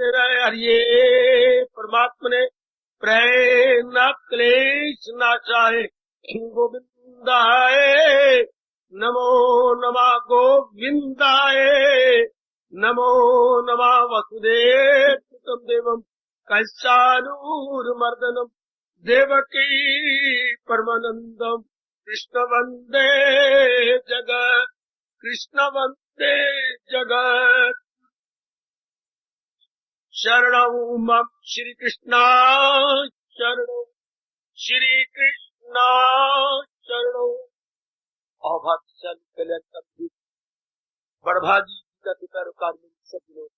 तेरा हरिये परमात्मा ने प्रेरणा क्लेश नाशाय गोविंदाय नमो नमः गोविंदाय नमो नमः वसुदेव सुतं देवम कैसानूरमर्दनम देवकी परमानंदम कृष्ण वंदे जगत कृष्ण वंदे जगत शरणं मम श्री कृष्णा शरणं श्री कृष्णा शरणं अभाग्यशाली कल्याण कभी बड़भागी का पिता में सब लोग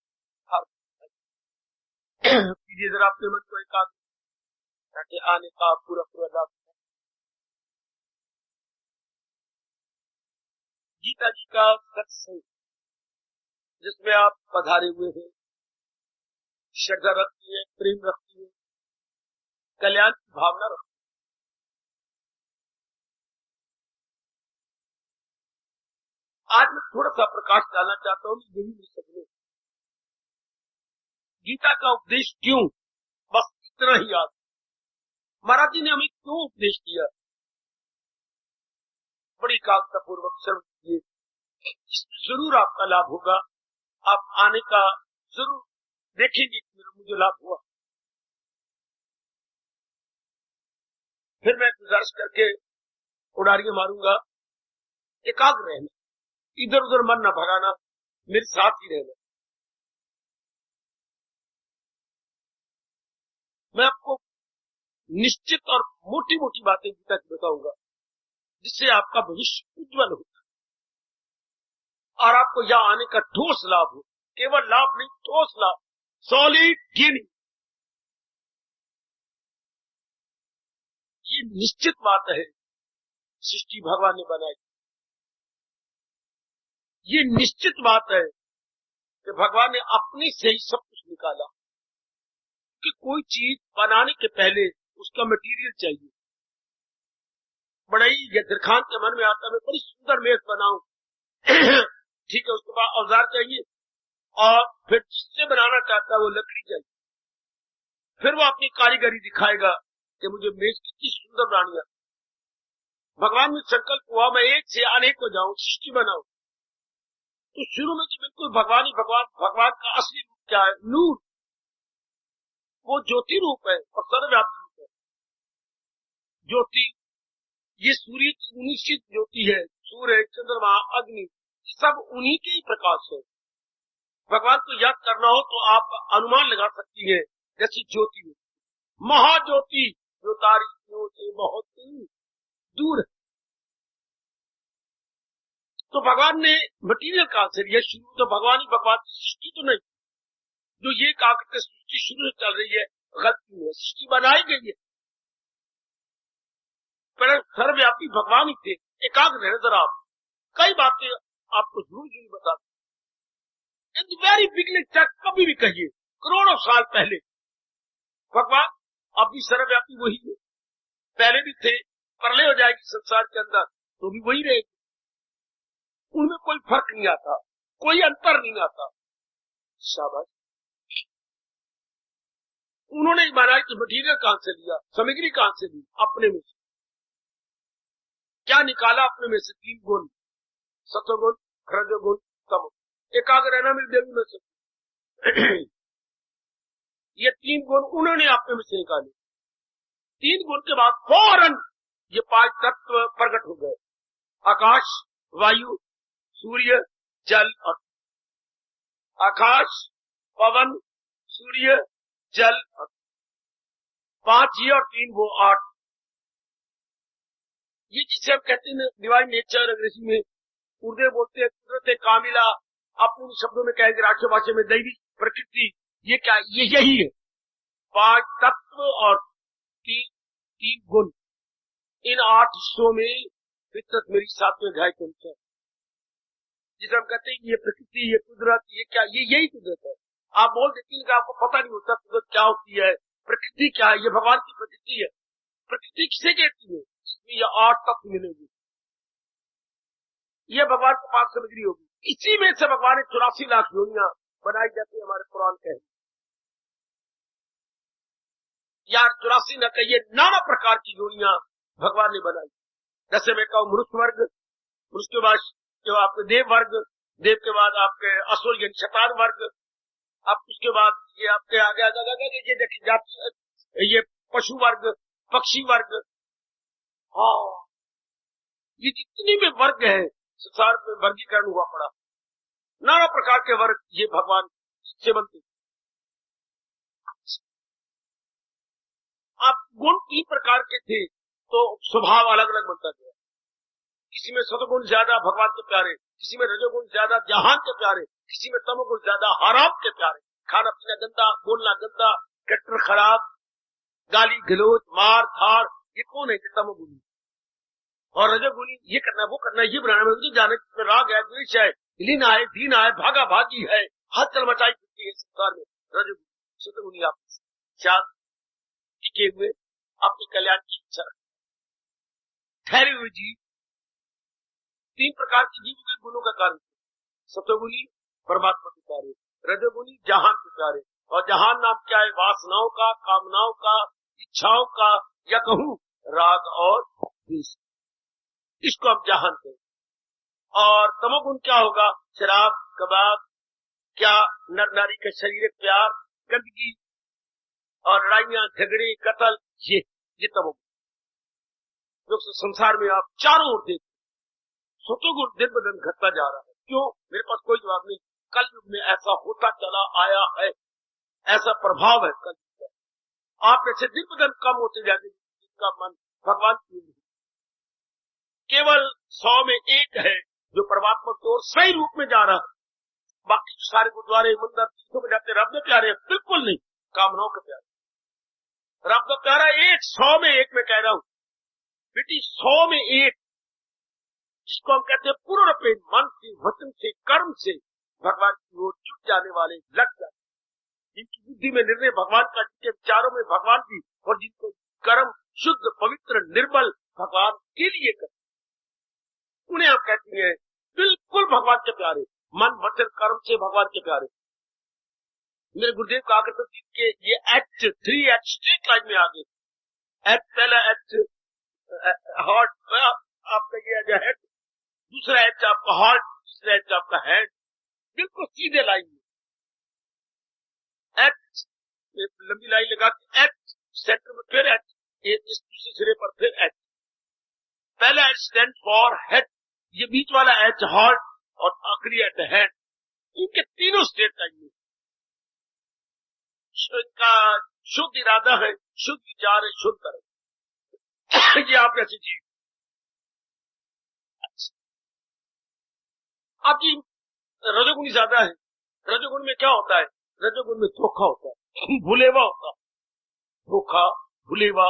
कीजिए जरा अपने मन को एकाग्र ताकि आने का पूरा पूरा लाभ। गीता जी का सत्संग जिसमें आप पधारे हुए हैं, श्रद्धा रखती है, प्रेम रखती है, कल्याण की भावना रखती है। आज मैं थोड़ा सा प्रकाश डालना चाहता हूँ यही मिल सकते। गीता का उपदेश क्यों, बस इतना ही याद। महाराज जी ने हमें क्यों उपदेश दिया, बड़ी एकाग्रता पूर्वक श्रवण कीजिए, जरूर आपका लाभ होगा। आप आने का जरूर देखेंगे कि मुझे लाभ हुआ। फिर मैं गुजारिश करके उड़ारियां मारूंगा, एकाग्र रहना, इधर उधर मन न भगाना, मेरे साथ ही रहना। मैं आपको निश्चित और मोटी मोटी बातें गीता की बताऊंगा जिससे आपका भविष्य उज्जवल होगा और आपको यहाँ आने का ठोस लाभ हो। केवल लाभ नहीं, ठोस लाभ, सॉलिड गेनिंग। ये निश्चित बात है सृष्टि भगवान ने बनाई। ये निश्चित बात है कि भगवान ने अपने से ही सब कुछ निकाला, कि कोई चीज बनाने के पहले उसका मटेरियल चाहिए। बड़ा ही यदरखान के मन में आता है मैं बड़ी सुंदर मेज बनाऊं ठीक है, उसके बाद औजार चाहिए और फिर जिससे बनाना चाहता है वो लकड़ी चाहिए। फिर वो अपनी कारीगरी दिखाएगा कि मुझे मेज कितनी सुंदर बनानी है। भगवान में संकल्प हुआ मैं एक से अनेक हो जाऊं, सृष्टि बनाऊं। तो शुरू में तो बिल्कुल भगवान ही भगवान का असली रूप क्या है? नूर, वो ज्योति रूप है और सर्वव्यापी रूप है। ज्योति, ये सूर्य की निश्चित ज्योति है, सूर्य, चंद्रमा, अग्नि सब उन्हीं के ही प्रकाश है। भगवान को याद करना हो तो आप अनुमान लगा सकती है, जैसी ज्योति महाज्योति जो तारीखों से बहुत दूर है। तो भगवान ने मटीरियल कहां से लिया? शुरू तो भगवान ही भगवान, सृष्टि तो नहीं। जो ये कहा करते सृष्टि शुरू से चल रही है, गलती है। सृष्टि बनाई गई है पर सर्वव्यापी भगवान ही थे। एकाग्र है जरा आप, कई बातें आपको जरूर बता इन वेरी बिगनिंग तक कभी भी कहिए, करोड़ों साल पहले भगवान अभी सर्वव्यापी वही है, पहले भी थे, प्रलय हो जाएगी संसार के अंदर तो भी वही रहेगी। उनमें कोई फर्क नहीं आता, कोई अंतर नहीं आता। शाबाश। उन्होंने बनाई तो मटीरियल कहां से लिया, सामग्री कहां से ली? अपने में से। क्या निकाला अपने में से? 3 गुण, सत्वगुण, रजोगुण, तमोगुण। एकाग्र रहना मेरी देवी में से ये 3 गुण उन्होंने अपने में से निकाले। 3 गुण के बाद फौरन ये 5 तत्व प्रकट हो गए, आकाश, वायु, सूर्य, जल और आकाश, पवन, सूर्य, जल और 5 ये और 3 वो 8। ये जिसे हम कहते हैं डिवाइन नेचर, अंग्रेजी में उर्दू बोलते हैं कुदरत कामिला, अपने शब्दों में कहेंगे राष्ट्रीय भाषा में दैवी प्रकृति। ये क्या? ये यही है, 5 तत्व और 3 गुण। इन 8 हिस्सों में फितरत मेरी 7वें अध्याय के अनुसार, जिसे हम कहते हैं ये प्रकृति, ये कुदरत, ये क्या? ये यही कुदरत है। आप बोल देते हैं कि आपको पता नहीं होता कुदरत क्या होती है, प्रकृति क्या है। ये भगवान की प्रकृति है। प्रकृति किसे कहती है? इसमें ये 8 तत्व मिलेंगे, ये भगवान के पास सामग्री होगी। इसी में से भगवान ने 84 लाख योनियां बनाई जाती है, हमारे कुरान कहते हैं। या 84 न कहिए, नाना प्रकार की योनियां भगवान ने बनाई। जैसे मैं कहूं मनुष्य वर्ग, मनुष्य के बाद जो आपके देव वर्ग, देव के बाद आपके असुर यानी शैतान वर्ग, अब उसके बाद ये आपके आगे ये देखिए ये पशु वर्ग, पक्षी वर्ग, हाँ ये जितने भी वर्ग है संसार में वर्गीकरण हुआ पड़ा, नाना प्रकार के वर्ग ये भगवान से बनते। आप गुण 3 प्रकार के थे तो स्वभाव अलग अलग बनता गया। किसी में सतगुण ज्यादा भगवान के प्यारे, किसी में रजोगुण ज्यादा जहान के प्यारे, किसी में तमोगुण ज्यादा हराम के प्यारे, खाना पीना गंदा, बोलना गंदा, कैरेक्टर खराब, गाली गलोच, मार धाड़, ये कौन है? तमोगुणी। और रजोगुणी ये करना वो करना, ये बनाना, मुझे जाने राग है, द्वेष है, लीना है, दीना है, भागा भागी है, हलचल मचाई फिरती है संसार में। रजोगुणी सतगुणी आप चार टिके हुए अपने कल्याण की इच्छा ठहरे हुए जीव, 3 प्रकार के जीव के गुणों का कारण, सतोगुणी परमात्मा के प्यारे, रजोगुणी जहान के प्यारे। और जहान नाम क्या है? वासनाओं का, कामनाओं का, इच्छाओं का, या कहूं राग और द्वेष, इसको हम जहान कहें। और तमोगुण क्या होगा? शराब, कबाब, क्या नर नारी के शरीर प्यार, गंदगी और लड़ाइयां, झगड़े, कत्ल, ये तमोगुण जो संसार में आप चारों ओर देखते। सतोगुण दिन ब दिन घटता जा रहा है। क्यों? मेरे पास कोई जवाब नहीं। कल युग में ऐसा होता चला आया है, ऐसा प्रभाव है कल युग का। आप ऐसे दिन ब दिन कम होते जाएंगे जिसका मन भगवान की नहीं। केवल 100 में 1 है जो परमात्मा की ओर सही रूप में जा रहा है। बाकी सारे गुरुद्वारे, मंदिर, तीर्थों में जाते रब में प्यारे हैं, बिल्कुल नहीं, कामनाओं के प्यारे। रब का प्यारा 100 में 1 में कह रहा हूं बेटी, 100 में 1, जिसको हम कहते हैं पूर्ण रूप मन से, वचन से, कर्म से भगवान की ओर जुट जाने वाले, लग जाते, जिनकी बुद्धि में निर्णय भगवान का, जिनके विचारों में भगवान की, और जिनको कर्म शुद्ध, पवित्र, निर्मल भगवान के लिए करते, उन्हें आप कहती हैं बिल्कुल भगवान के प्यारे, मन वचन कर्म से भगवान के प्यारे। मेरे गुरुदेव कहा करते थे कि ये H 3H स्ट्रेट लाइन में आ गए। H पहला H हार्ट आपका ये जो हेड, दूसरा H आपका हार्ट, तीसरा H आपका हेड, बिल्कुल सीधे लाइन में। H लंबी लाइन लगा के H सेंटर में, फिर H, इस दूसरे सिरे पर फिर H। पहला H स्टैंड फॉर हेड, ये बीच वाला H हार्ट, और आखिरी H हेड। इनके तीनों स्टेट लाइन में इनका शुद्ध इरादा है, शुद्ध विचार है, शुद्ध कर्म। ये आप ऐसी चीज। आपकी रजोगुण ज्यादा है। रजोगुण में क्या होता है? रजोगुण में धोखा होता है, भुलेवा होता है। धोखा, भुलेवा,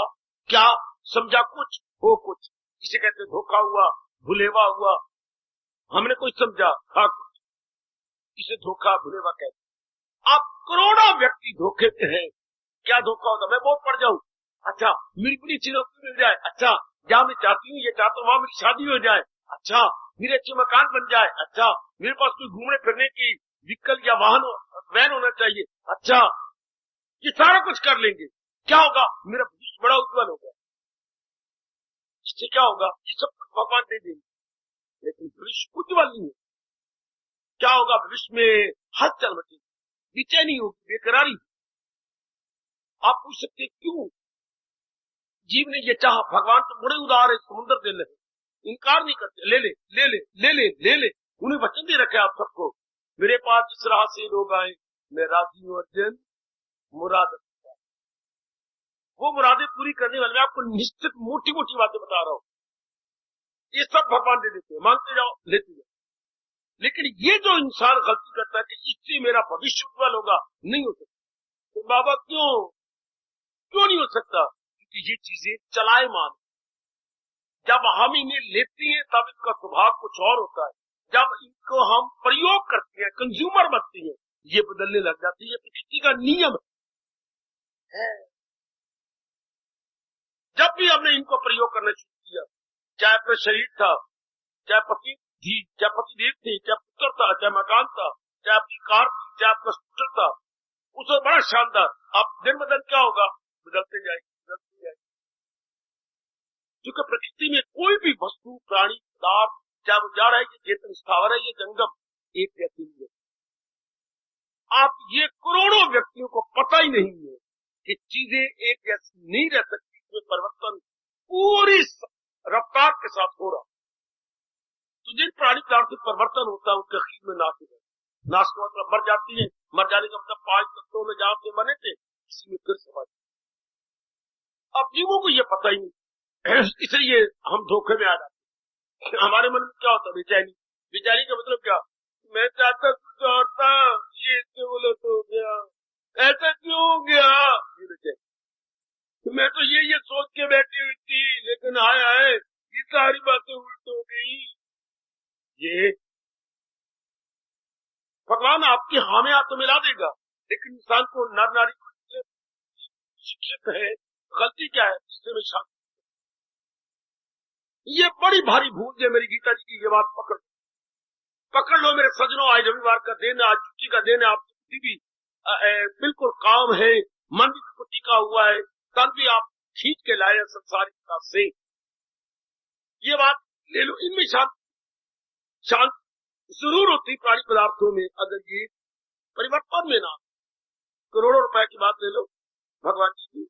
क्या समझा कुछ हो कुछ, इसे कहते धोखा हुआ, भुलेवा हुआ, हमने कुछ समझा था कुछ, इसे धोखा भुलेवा कहते। आप करोड़ों व्यक्ति धोखे पे हैं। क्या धोखा होता? मैं बहुत पढ़ जाऊं, अच्छा मेरी बड़ी अच्छी नौकरी मिल जाए, अच्छा जहां मैं चाहती हूँ ये चाहता हूँ वहां मेरी शादी हो जाए, अच्छा मेरे अच्छे मकान बन जाए, अच्छा मेरे पास कोई घूमने फिरने की व्हीकल या वाहन वैन होना चाहिए, अच्छा ये सारा कुछ कर लेंगे। क्या होगा? मेरा भविष्य बड़ा उज्जवल होगा। इससे क्या होगा? ये सब कुछ भगवान दे देंगे, लेकिन भविष्य उज्जवल नहीं है। क्या होगा? भविष्य में हलचल मचेगी, बेचैनी होगी, बेकरारी। आप पूछ सकते क्यों? जीव ने ये चाहा, भगवान तो बड़े उदार है, समुद्र दिल है, इनकार नहीं करते, ले ले ले ले ले ले ले ले। उन्हें वचन दे रखे आप सबको, मेरे पास जिस राह से लोग आए मैं राजी हूं अर्जुन, मुराद वो मुरादें पूरी करने वाले। मैं आपको निश्चित मोटी मोटी बातें बता रहा हूं, ये सब भगवान दे देते हैं, मानते जाओ, लेते जाओ। लेकिन ये जो इंसान गलती करता है कि इससे मेरा भविष्य उज्जवल होगा, नहीं हो सकता। तो बाबा क्यों नहीं हो सकता? क्योंकि ये चीजें चलायमान, जब हम इन्हें लेते हैं तब इनका स्वभाव कुछ और होता है, जब इनको हम प्रयोग करते हैं, कंज्यूमर बनते हैं, ये बदलने लग जाती है। ये प्रकृति का नियम है। जब भी हमने इनको प्रयोग करना शुरू किया, चाहे अपना शरीर था, चाहे पति थी, चाहे पतिदेव थे, चाहे पुत्र था, चाहे मकान था, चाहे अपनी कार थी, चाहे आपका स्कूटर था, उसमें बड़ा शानदार। आप दिन ब दिन क्या होगा? बदलते जाएगी। क्योंकि प्रकृति में कोई भी वस्तु, प्राणी, पदार्थ, चाहे वो जा रहा है, ये चेतन स्थावर है, ये जंगम, एक जैसी नहीं है। आप ये करोड़ों व्यक्तियों को पता ही नहीं है कि चीजें एक जैसी नहीं रह सकती, इसमें परिवर्तन पूरी रफ्तार के साथ हो रहा। तो जिन प्राणी पदार्थ में परिवर्तन होता है उनके खीर में नाश हो जाए। नाश का मतलब मर जाती है, मर जाने का मतलब 5 तत्वों में जहां से बने थे इसी में फिर समाज। अब जीवों को ये पता ही नहीं, इसलिए हम धोखे में आ जाते। हमारे मन में क्या होता है? बेचैनी। बेचैनी का मतलब क्या? मैं चाहता कुछ और था, ये बोलो तो गया, ऐसा क्यों हो गया? ये बेचैनी। मैं तो ये सोच के बैठी हुई थी, लेकिन आए ये सारी बातें उल्ट हो गई। ये भगवान आपकी हाँ में हाथ तो मिला देगा, लेकिन इंसान को, नर नारी को शिक्षित है, गलती क्या है इससे में शांति। ये बड़ी भारी भूल है। मेरी गीता जी की ये बात पकड़ लो मेरे सजनों। आज रविवार का दिन है, आज छुट्टी का दिन है, आपकी बुद्धि भी बिल्कुल काम है, मन भी बिल्कुल टिका हुआ है, तन भी आप खींच के लाए संसारिकता से। ये बात ले लो, इनमें शांति जरूर होती प्राणी पदार्थों में, अगर ये परिवर्तन में ना। करोड़ों रुपए की बात ले लो भगवान जी की,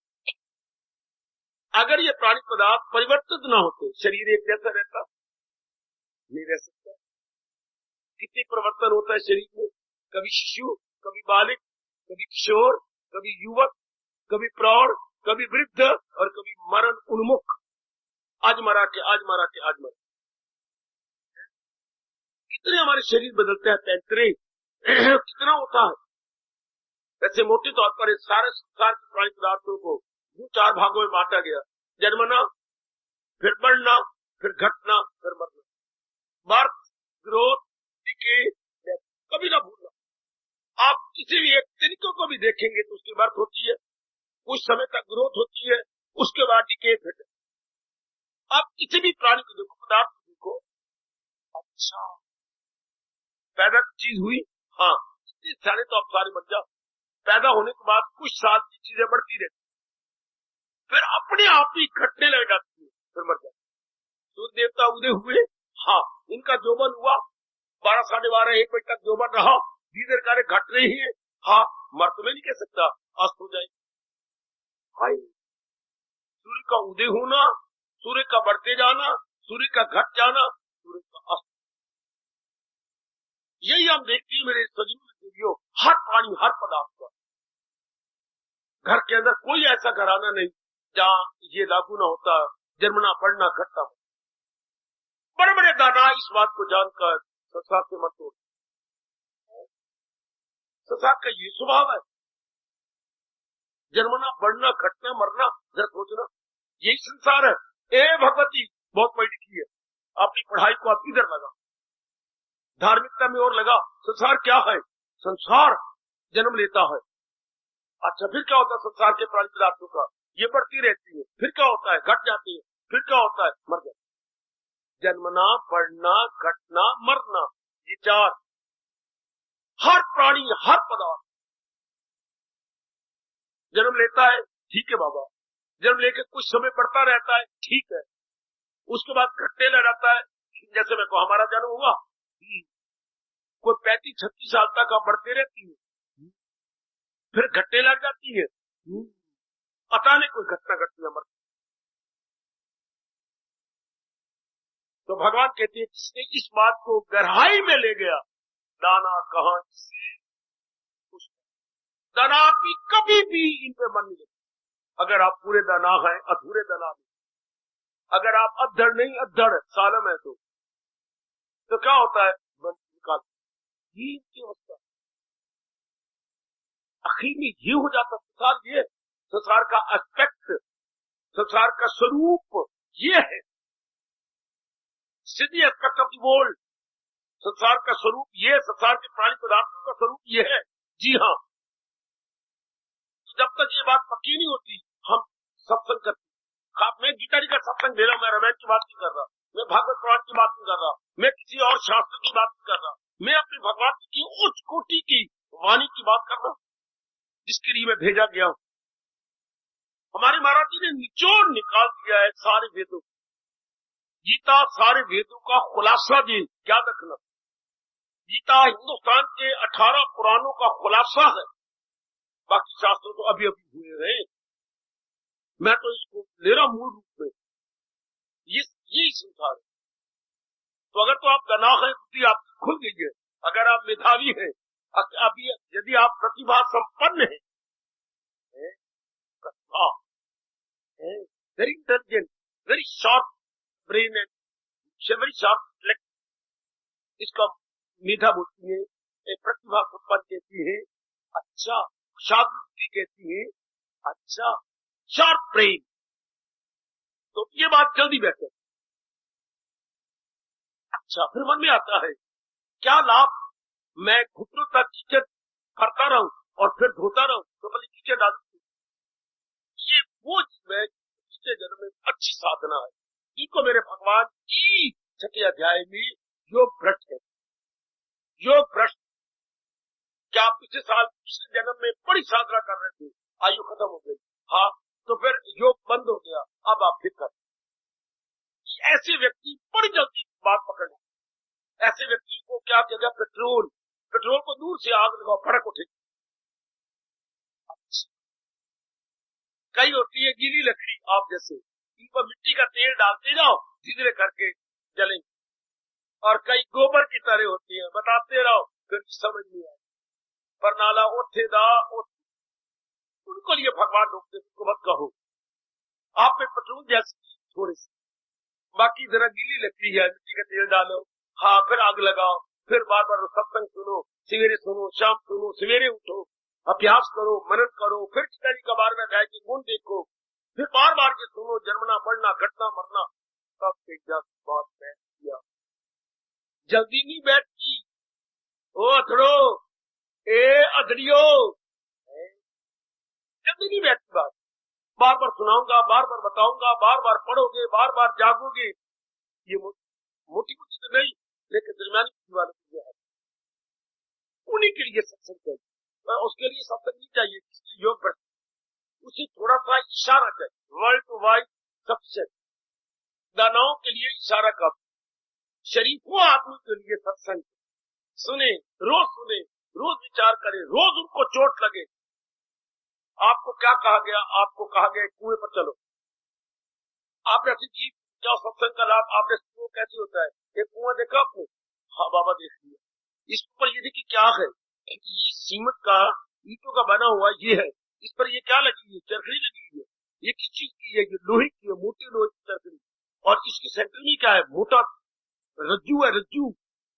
अगर ये प्राणी पदार्थ परिवर्तित ना होते, शरीर एक जैसा रहता नहीं रह सकता। कितने परिवर्तन होता है शरीर में, कभी शिशु, कभी बालिक, कभी किशोर, कभी युवक, कभी प्रौढ़, कभी वृद्ध और कभी मरण उन्मुख। आज मरा के आज मरा के आज मरा। कितने हमारे शरीर बदलते हैं, 33 कितना होता है। वैसे मोटे तौर पर इस सारे संसार के प्राणी पदार्थों को 4 भागों में बांटा गया। जन्मना, फिर बढ़ना, फिर घटना, फिर मरना। बर्थ, ग्रोथ, डिके, डेथ, कभी ना भूलना। आप किसी भी एक तरीके को भी देखेंगे तो उसकी बर्थ होती है, कुछ समय तक ग्रोथ होती है, उसके बाद डिके, फिर आप किसी भी प्राणी को देखो, पदार्थ को देखो, अच्छा पैदा चीज हुई, हाँ सारे तो आप सारे बन जाओ। पैदा होने के बाद कुछ साल की चीजें बढ़ती रहती, फिर अपने आप ही घटने लग जाती है, फिर मर जाती। सूर्य देवता उदय हुए, हाँ इनका जोबन हुआ, 12 साढ़े 12 1 बजे तक जोबन रहा, धीरे कार्य घट रही है, हाँ मर तो मैं नहीं कह सकता, अस्त हो जाएगी। सूर्य का उदय होना, सूर्य का बढ़ते जाना, सूर्य का घट जाना, सूर्य का अस्त। यही हम देखते हैं मेरे सजीव, हर प्राणी, हर पदार्थ का। घर के अंदर कोई ऐसा घराना नहीं जहां ये लागू ना होता, जन्मना, बढ़ना, घटना। बड़े बड़े दाना इस बात को जानकर संसार से मत तोड़। संसार का ये स्वभाव है, जन्मना, बढ़ना, घटना, मरना, जरा सोचना, यही संसार है। ए भगवती बहुत पढ़ी लिखी है, अपनी पढ़ाई को आप इधर लगा, धार्मिकता में और लगा। संसार क्या है? संसार जन्म लेता है। अच्छा फिर क्या होता है संसार के प्राणी पदार्थों का? ये बढ़ती रहती है, फिर क्या होता है? घट जाती है, फिर क्या होता है? मर जाती है। जन्मना, बढ़ना, घटना, मरना, ये 4 हर प्राणी, हर पदार्थ जन्म लेता है, ठीक है बाबा, जन्म लेके कुछ समय बढ़ता रहता है, ठीक है, उसके बाद घटने लग जाता है। जैसे मैं को हमारा जन्म हुआ, कोई 35-36 साल तक आप बढ़ते रहती है, फिर घटने लग जाती है, पता नहीं कोई घटना घटती है, मरती। तो भगवान कहते हैं जिसने इस बात को गहराई में ले गया, दाना कहां से दाना भी कभी भी इन पे मन नहीं लगता। अगर आप पूरे दाना हैं, अधूरे दाना में, अगर आप अधड़ नहीं अधड़ सालम है तो क्या होता है? मन निकाल की अवस्था। आखिर में ये हो जाता संसार, ये संसार का एस्पेक्ट, संसार का स्वरूप ये है, सिद्धि एस्पेक्ट ऑफ द वर्ल्ड। संसार का स्वरूप ये, संसार के प्राणी पदार्थों का स्वरूप ये है। जी हाँ, तो जब तक ये बात पक्की नहीं होती हम सत्संग करते। मैं गीता जी का सत्संग दे रहा हूं, मैं रामायण की बात नहीं कर रहा, मैं भागवत पुराण की बात नहीं कर रहा, मैं किसी और शास्त्र की बात नहीं कर रहा, मैं अपने भगवान की उच्च कोटि की वाणी की बात कर रहा हूं, जिसके लिए मैं भेजा गया हूं। हमारे महाराज जी ने निचोड़ निकाल दिया है सारे वेदों। गीता सारे वेदों का खुलासा जी, याद रखना। गीता हिंदुस्तान के 18 पुराणों का खुलासा है। बाकी शास्त्र तो अभी अभी हुए हैं। मैं तो इसको ले रहा मूल रूप में, यही संसार है। तो अगर तो आप गनाह है, बुद्धि आपकी खुल गई है, अगर आप मेधावी हैं, अभी यदि आप प्रतिभा संपन्न है, very intelligent, very sharp brain and very sharp intellect, इसका मेधा बोलती है, प्रतिभा संपन्न कहती है। अच्छा, शार्प बुद्धि कहती है। अच्छा, शार्प ब्रेन। तो ये बात जल्दी बैठे। अच्छा, फिर मन में आता है क्या लाभ मैं घुटनों तक कीचड़ भरता रहूं और फिर धोता रहूं, तो पहले कीचड़ डालू। ये वो है पिछले जन्म में अच्छी साधना है। इनको मेरे भगवान की 6 अध्याय में योग भ्रष्ट है। योग भ्रष्ट, क्या आप पिछले साल पिछले जन्म में बड़ी साधना कर रहे थे, आयु खत्म हो गई, हाँ, तो फिर योग बंद हो गया, अब आप फिर कर। ऐसे व्यक्ति बड़ी जल्दी बात पकड़ लें। ऐसे व्यक्ति को क्या कहते हैं, पेट्रोल को दूर से आग लगाओ, फड़क उठे। कई होती है गीली लकड़ी आप जैसे, इन पर मिट्टी का तेल डालते जाओ, धीरे करके जलेंगे। और कई गोबर की तरह होती है, बताते रहो, फिर समझ नहीं आए। पर नाला ओठेदा उनको लिए भगवान रोकते, उनको मत कहो। आप में पेट्रोल जैसी थोड़ी सी, बाकी जरा गीली लकड़ी है, मिट्टी का तेल डालो, हाँ, फिर आग लगाओ, फिर बार बार सत्संग सुनो, सवेरे सुनो, शाम सुनो, सवेरे उठो, अभ्यास करो, मनन करो, फिर चितारी का बार में अध्याय के गुण देखो, फिर बार बार के सुनो, जन्मना बढ़ना, घटना मरना, सब एक बात बैठ किया। जल्दी नहीं बैठती। ओ अथड़ो, ए अधड़ियो, जल्दी नहीं बैठती बात। बार बार सुनाऊंगा, बार बार बताऊंगा, बार बार पढ़ोगे, बार बार जागोगे। ये मोटी कुछ तो नहीं, लेकिन दरमियानी बुद्धि वाले की है, उन्हीं के लिए सत्संग चाहिए। उसके लिए सत्संग नहीं चाहिए, योग पर उसे थोड़ा सा इशारा चाहिए। वर्ल्ड टू वाइड सब्जेक्ट, दानवों के लिए इशारा का, शरीफों आदमी के लिए सत्संग सुने, रोज विचार करे, रोज उनको चोट लगे। आपको क्या कहा गया? आपको कहा गया कुएं पर चलो। आपने ऐसी चीज क्या सत्संग का लाभ आपने सुनो कैसे होता है? एक कुआं देखा आपने? हाँ बाबा देख लिया। इस पर ये देखिए क्या है, ये सीमेंट का ईंटों का बना हुआ ये है, इस पर ये क्या लगी है? चरखड़ी लगी हुई है। ये किस चीज की है? ये लोहे की है, मोटे लोहे की चरखड़ी। और इसके सेंटर में क्या है? मोटा रज्जू है, रज्जू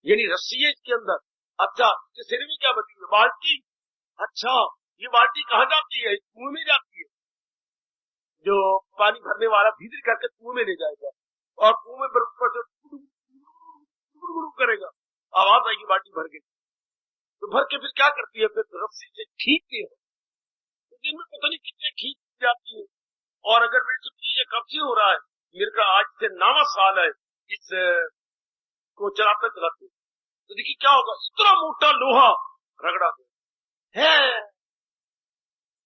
यानी रस्सी है इसके अंदर। अच्छा, इसके सिर में क्या बनी है? बाल्टी। अच्छा, ये बाल्टी कहाँ जाती है? कुएं में जाती है। जो पानी भरने वाला भीतर करके कुएं में ले जाएगा और कुएं में ऊपर से करेगा, आवाज आएगी, बाल्टी भर गई। तो भर के फिर क्या करती है? फिर रस्सी से खींचती है, तो दिन में पता नहीं कितने खींच जाती है। और अगर मेरे से ये कब से हो रहा है, मेरे का आज से 9वां साल है इस को चलाते, तो देखिए क्या होगा, इतना मोटा लोहा रगड़ा गया है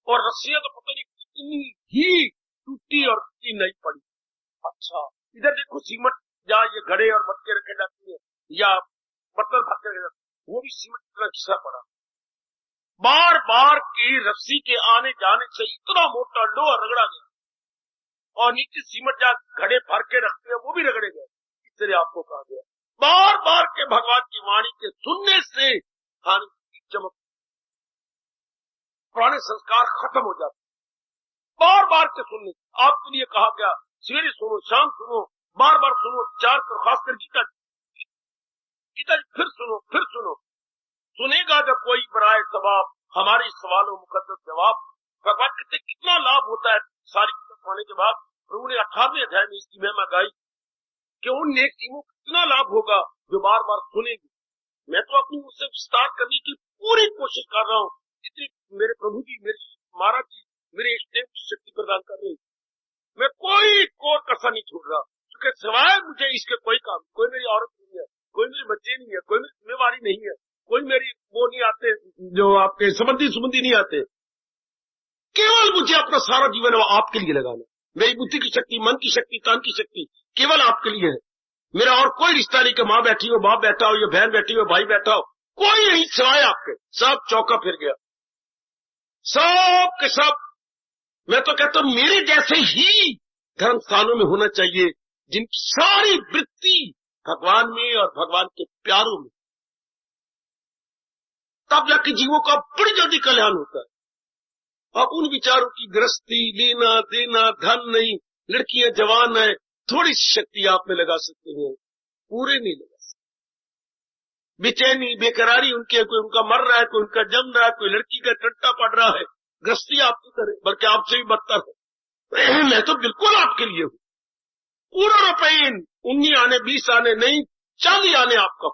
और रस्सियां तो पता नहीं कितनी ही टूटी और कितनी नहीं पड़ी। अच्छा, इधर देखो सीमेंट जहाँ ये घड़े और मटके रखे जाती है या बर्तन भर के रखे जाते, वो भी सीमेंट इतना घिसा पड़ा। बार बार की रस्सी के आने जाने से इतना मोटा लोहा रगड़ा गया और नीचे सीमेंट जहाँ घड़े भर के रखते हैं वो भी रगड़े गए। इस तरह आपको कहा गया, बार बार के भगवान की वाणी के सुनने से हानि चमक, पुराने संस्कार खत्म हो जाते। बार बार के सुनने आपके लिए कहा गया, सवेरे सुनो, शाम सुनो, बार बार सुनो, विचार करो, खासकर गीता जी फिर सुनो। सुनेगा जब कोई बराए सवाब, हमारे सवालों मुकद्दस जवाब। भगवान कहते कितना लाभ होता है सारी किताब पढ़ने के बाद। प्रभु ने 18वें अध्याय में इसकी महिमा गाई कि उन नेक टीमों को कितना लाभ होगा जो बार बार सुनेगी। मैं तो अपनी उससे विस्तार करने की पूरी कोशिश कर रहा हूँ, जितनी मेरे प्रभु जी, मेरे महाराज जी, मेरे इष्टदेव की शक्ति प्रदान कर रहे हैं। मैं कोई कोर कसर नहीं छोड़ रहा, क्योंकि सिवाय मुझे इसके कोई काम, कोई मेरी औरत नहीं है, कोई मेरे बच्चे नहीं है, कोई मेरी जिम्मेवारी नहीं है, कोई मेरी वो नहीं आते, जो आपके संबंधी नहीं आते। केवल मुझे अपना सारा जीवन आपके लिए लगाना, मेरी बुद्धि की शक्ति, मन की शक्ति, तन की शक्ति केवल आपके लिए है। मेरा और कोई रिश्ता नहीं कि माँ बैठी हो, बाप बैठा हो, या बहन बैठी हो, भाई बैठा हो, कोई नहीं सिवाय आपके। सब चौका फिर गया, सब के सब। मैं तो कहता हूं मेरे जैसे ही धर्म स्थानों में होना चाहिए, जिनकी सारी वृत्ति भगवान में और भगवान के प्यारों में, तब जाके जीवों का बड़ी जल्दी कल्याण होता है। अब उन विचारों की गृहस्थी, लेना देना, धन नहीं, लड़कियां जवान है, थोड़ी सी शक्ति आप में लगा सकते हैं, पूरे नहीं लगा सकते। बेचैनी, बेकरारी उनके, कोई उनका मर रहा है, कोई उनका जम रहा है, कोई लड़की का टट्टा पड़ रहा है, गृहस्थी आपकी करे, बल्कि आपसे भी बदतर है। मैं तो बिल्कुल आपके लिए हूं। पूरा रुपये 19 आने, 20 आने नहीं, 40 आने आपका,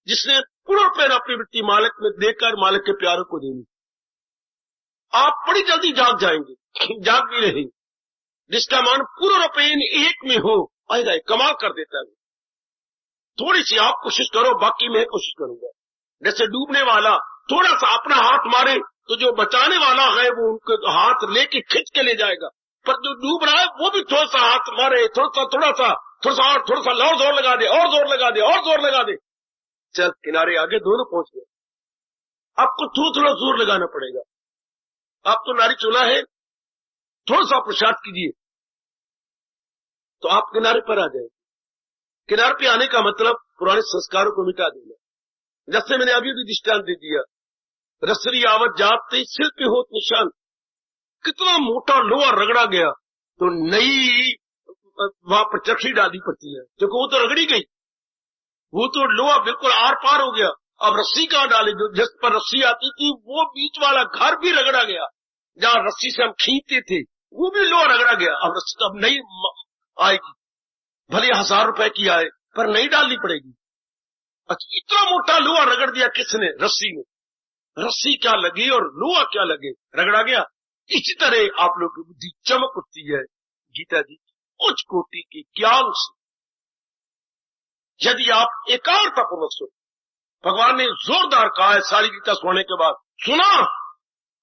जिसने पूरा रुपये अपनी वृत्ति मालिक में देकर मालिक के प्यारों को देनी, आप बड़ी जल्दी जाग जाएंगे, जाग भी रहेंगे। जिसका मान पूरा रुपये एक में हो, आएगा कमाल कर देता है। थोड़ी सी आप कोशिश करो, बाकी मैं कोशिश करूंगा। जैसे डूबने वाला थोड़ा सा अपना हाथ मारे तो जो बचाने वाला है वो उनके हाथ लेके खींच के ले जाएगा, पर जो डूब रहा है वो भी थोड़ा सा हाथ मारे, थोड़ा सा और जोर लगा दे, और जोर लगा दे, और जोर लगा दे, चल किनारे आगे दोनों पहुंच गए। आपको थोड़ा जोर लगाना पड़ेगा। आप तो नारी चूल्हा है, थोड़ा सा प्रसाद कीजिए तो आप किनारे पर आ जाएंगे। किनारे पे आने का मतलब पुराने संस्कारों को मिटा देना। जैसे मैंने अभी भी दृष्टांत दे दिया, रसरी आवत जाते सिर पे होत निशान, कितना मोटा लोहा रगड़ा गया तो नई वहां पर चरखी डाली पड़ती है, क्योंकि वो तो रगड़ी गई, वो तो लोहा बिल्कुल आर पार हो गया। अब रस्सी कहां डाले, जो जिस पर रस्सी आती थी वो बीच वाला घर भी रगड़ा गया, जहां रस्सी से हम खींचते थे वो भी लोहा रगड़ा गया। अब रस्सी तो अब नहीं आएगी, भले 1000 रुपए की आए, पर नहीं डालनी पड़ेगी। अच्छा, इतना मोटा लोहा रगड़ दिया किसने? रस्सी ने। रस्सी क्या लगी और लोहा क्या लगे, रगड़ा गया। इसी तरह आप लोग की बुद्धि चमक उठती है गीता जी उच्च कोटि के ज्ञान से, यदि आप एकाग्रता पूर्वक सुनो। भगवान ने जोरदार कहा है सारी गीता सुनने के बाद, सुना,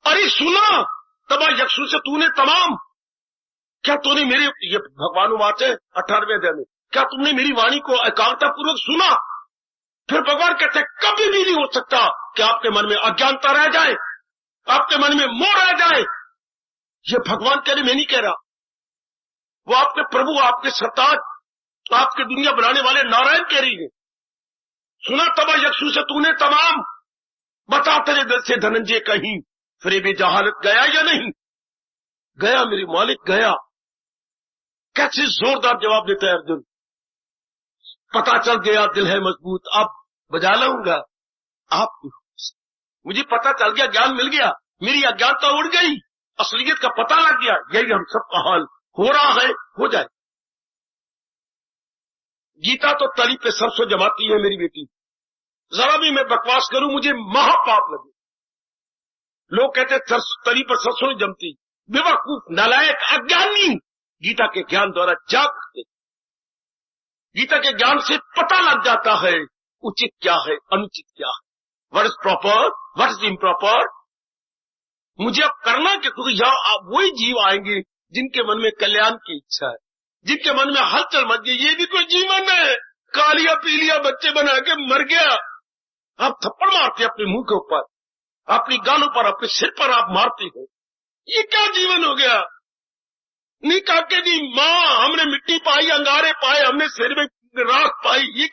अरे सुना तबा यक्षु से तूने तमाम, क्या तूने मेरे, ये भगवान बात है 18वें अध्याय में, क्या तुमने मेरी वाणी को एकाग्रता पूर्वक सुना? फिर भगवान कहते कभी भी नहीं हो सकता कि आपके मन में अज्ञानता रह जाए, आपके मन में मोह रह जाए। ये भगवान कह रहे, मैं नहीं कह रहा, वो आपके प्रभु, आपके सरताज, आपके दुनिया बनाने वाले नारायण कह रही है। सुना तबा यक्षु से तूने तमाम, बता तेरे दिल से धनंजय कहीं फिर भी जहालत गया या नहीं? गया मेरे मालिक, गया। कैसे जोरदार जवाब देता है अर्जुन, पता चल गया दिल है मजबूत, अब बजा लाऊंगा आप, मुझे पता चल गया, ज्ञान मिल गया, मेरी अज्ञानता उड़ गई, असलियत का पता लग गया। यही हम सबका हाल हो रहा है, हो जाए। गीता तो तली पे सरसों जमाती है मेरी बेटी, जरा भी मैं बकवास करूं मुझे महापाप लगे। लोग कहते तली पर सरसों नहीं जमती, बेवकूफ, नालायक, अज्ञानी गीता के ज्ञान द्वारा जाग उठते। गीता के ज्ञान से पता लग जाता है उचित क्या है, अनुचित क्या है, what is proper, what is improper. मुझे अब करना क्या, क्योंकि यहां वही जीव आएंगे जिनके मन में कल्याण की इच्छा है, जिनके मन में हलचल मच गई, ये भी कोई जीवन है, कालिया पीलिया बच्चे बना के मर गया। आप थप्पड़ मारते अपने मुंह के ऊपर, अपनी गालों पर, अपने सिर पर आप मारते हो, ये क्या जीवन हो गया? नहीं काके जी माँ, हमने मिट्टी पाई, अंगारे पाए, हमने सिर में राख पाई, ये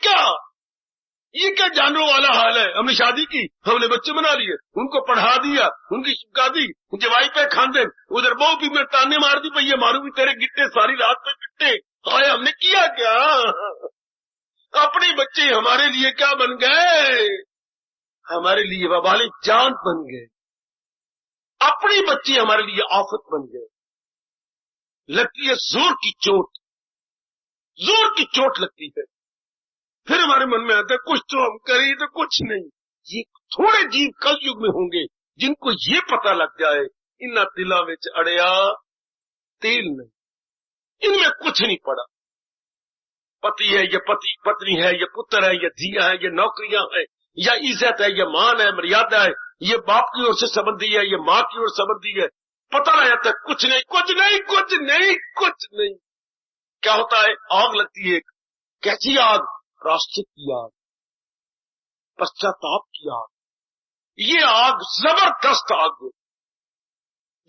क्या जानवरों वाला हाल है? हमने शादी की, हमने बच्चे बना लिए, उनको पढ़ा दिया, उनकी शिक्षा दी, जवाई पे खानदे, उधर बहु भी मेरे ताने मार दी, भैया मारू भी तेरे गिट्टे, सारी रात पे गिट्टे। हाय, हमने किया क्या? अपने बच्चे हमारे लिए क्या बन गए? हमारे लिए वबाले जान बन गए, अपने बच्चे हमारे लिए आफत बन गए। लगती है जोर की चोट लगती है। फिर हमारे मन में आता है कुछ तो हम करें तो कुछ नहीं। ये थोड़े जीव कल युग में होंगे जिनको ये पता लग जाए इन्ना दिला विच अड़िया तेल नहीं, इनमें कुछ नहीं पड़ा। पति है, ये पत्नी है, ये पुत्र है, ये धिया है, ये नौकरियां है, या इज्जत है, ये मान है, मर्यादा है, ये बाप की ओर से संबंधी है, ये माँ की ओर संबंधी है, पता लग जाता है कुछ नहीं कुछ नहीं कुछ नहीं कुछ नहीं। क्या होता है? आग लगती है। कैसी आग? प्रायश्चित की आग, पश्चाताप की आग। ये आग जबरदस्त आग है।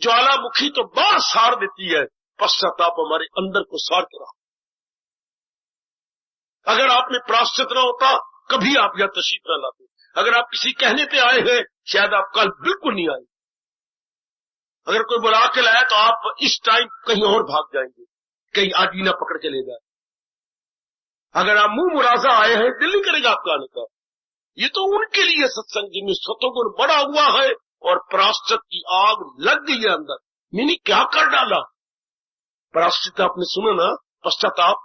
ज्वालामुखी तो बाहर साड़ देती है, पश्चाताप हमारे अंदर को साड़ के रहा। अगर आप में प्रायश्चित न होता कभी आप यहां तशरीफ न लाते। अगर आप किसी कहने पे आए हैं शायद आप कल बिल्कुल नहीं आए। अगर कोई बुला के लाया तो आप इस टाइम कहीं और भाग जाएंगे, कहीं आदमी ना पकड़ के ले जाए। अगर आप मुंह मुराजा आए हैं, दिल नहीं करेगा आपका आने का। ये तो उनके लिए सत्संग जिनमें सतोगुण बड़ा हुआ है और प्रायश्चित की आग लग गई है अंदर। मैंने क्या कर डाला? प्रायश्चित आपने सुना ना, पश्चाताप,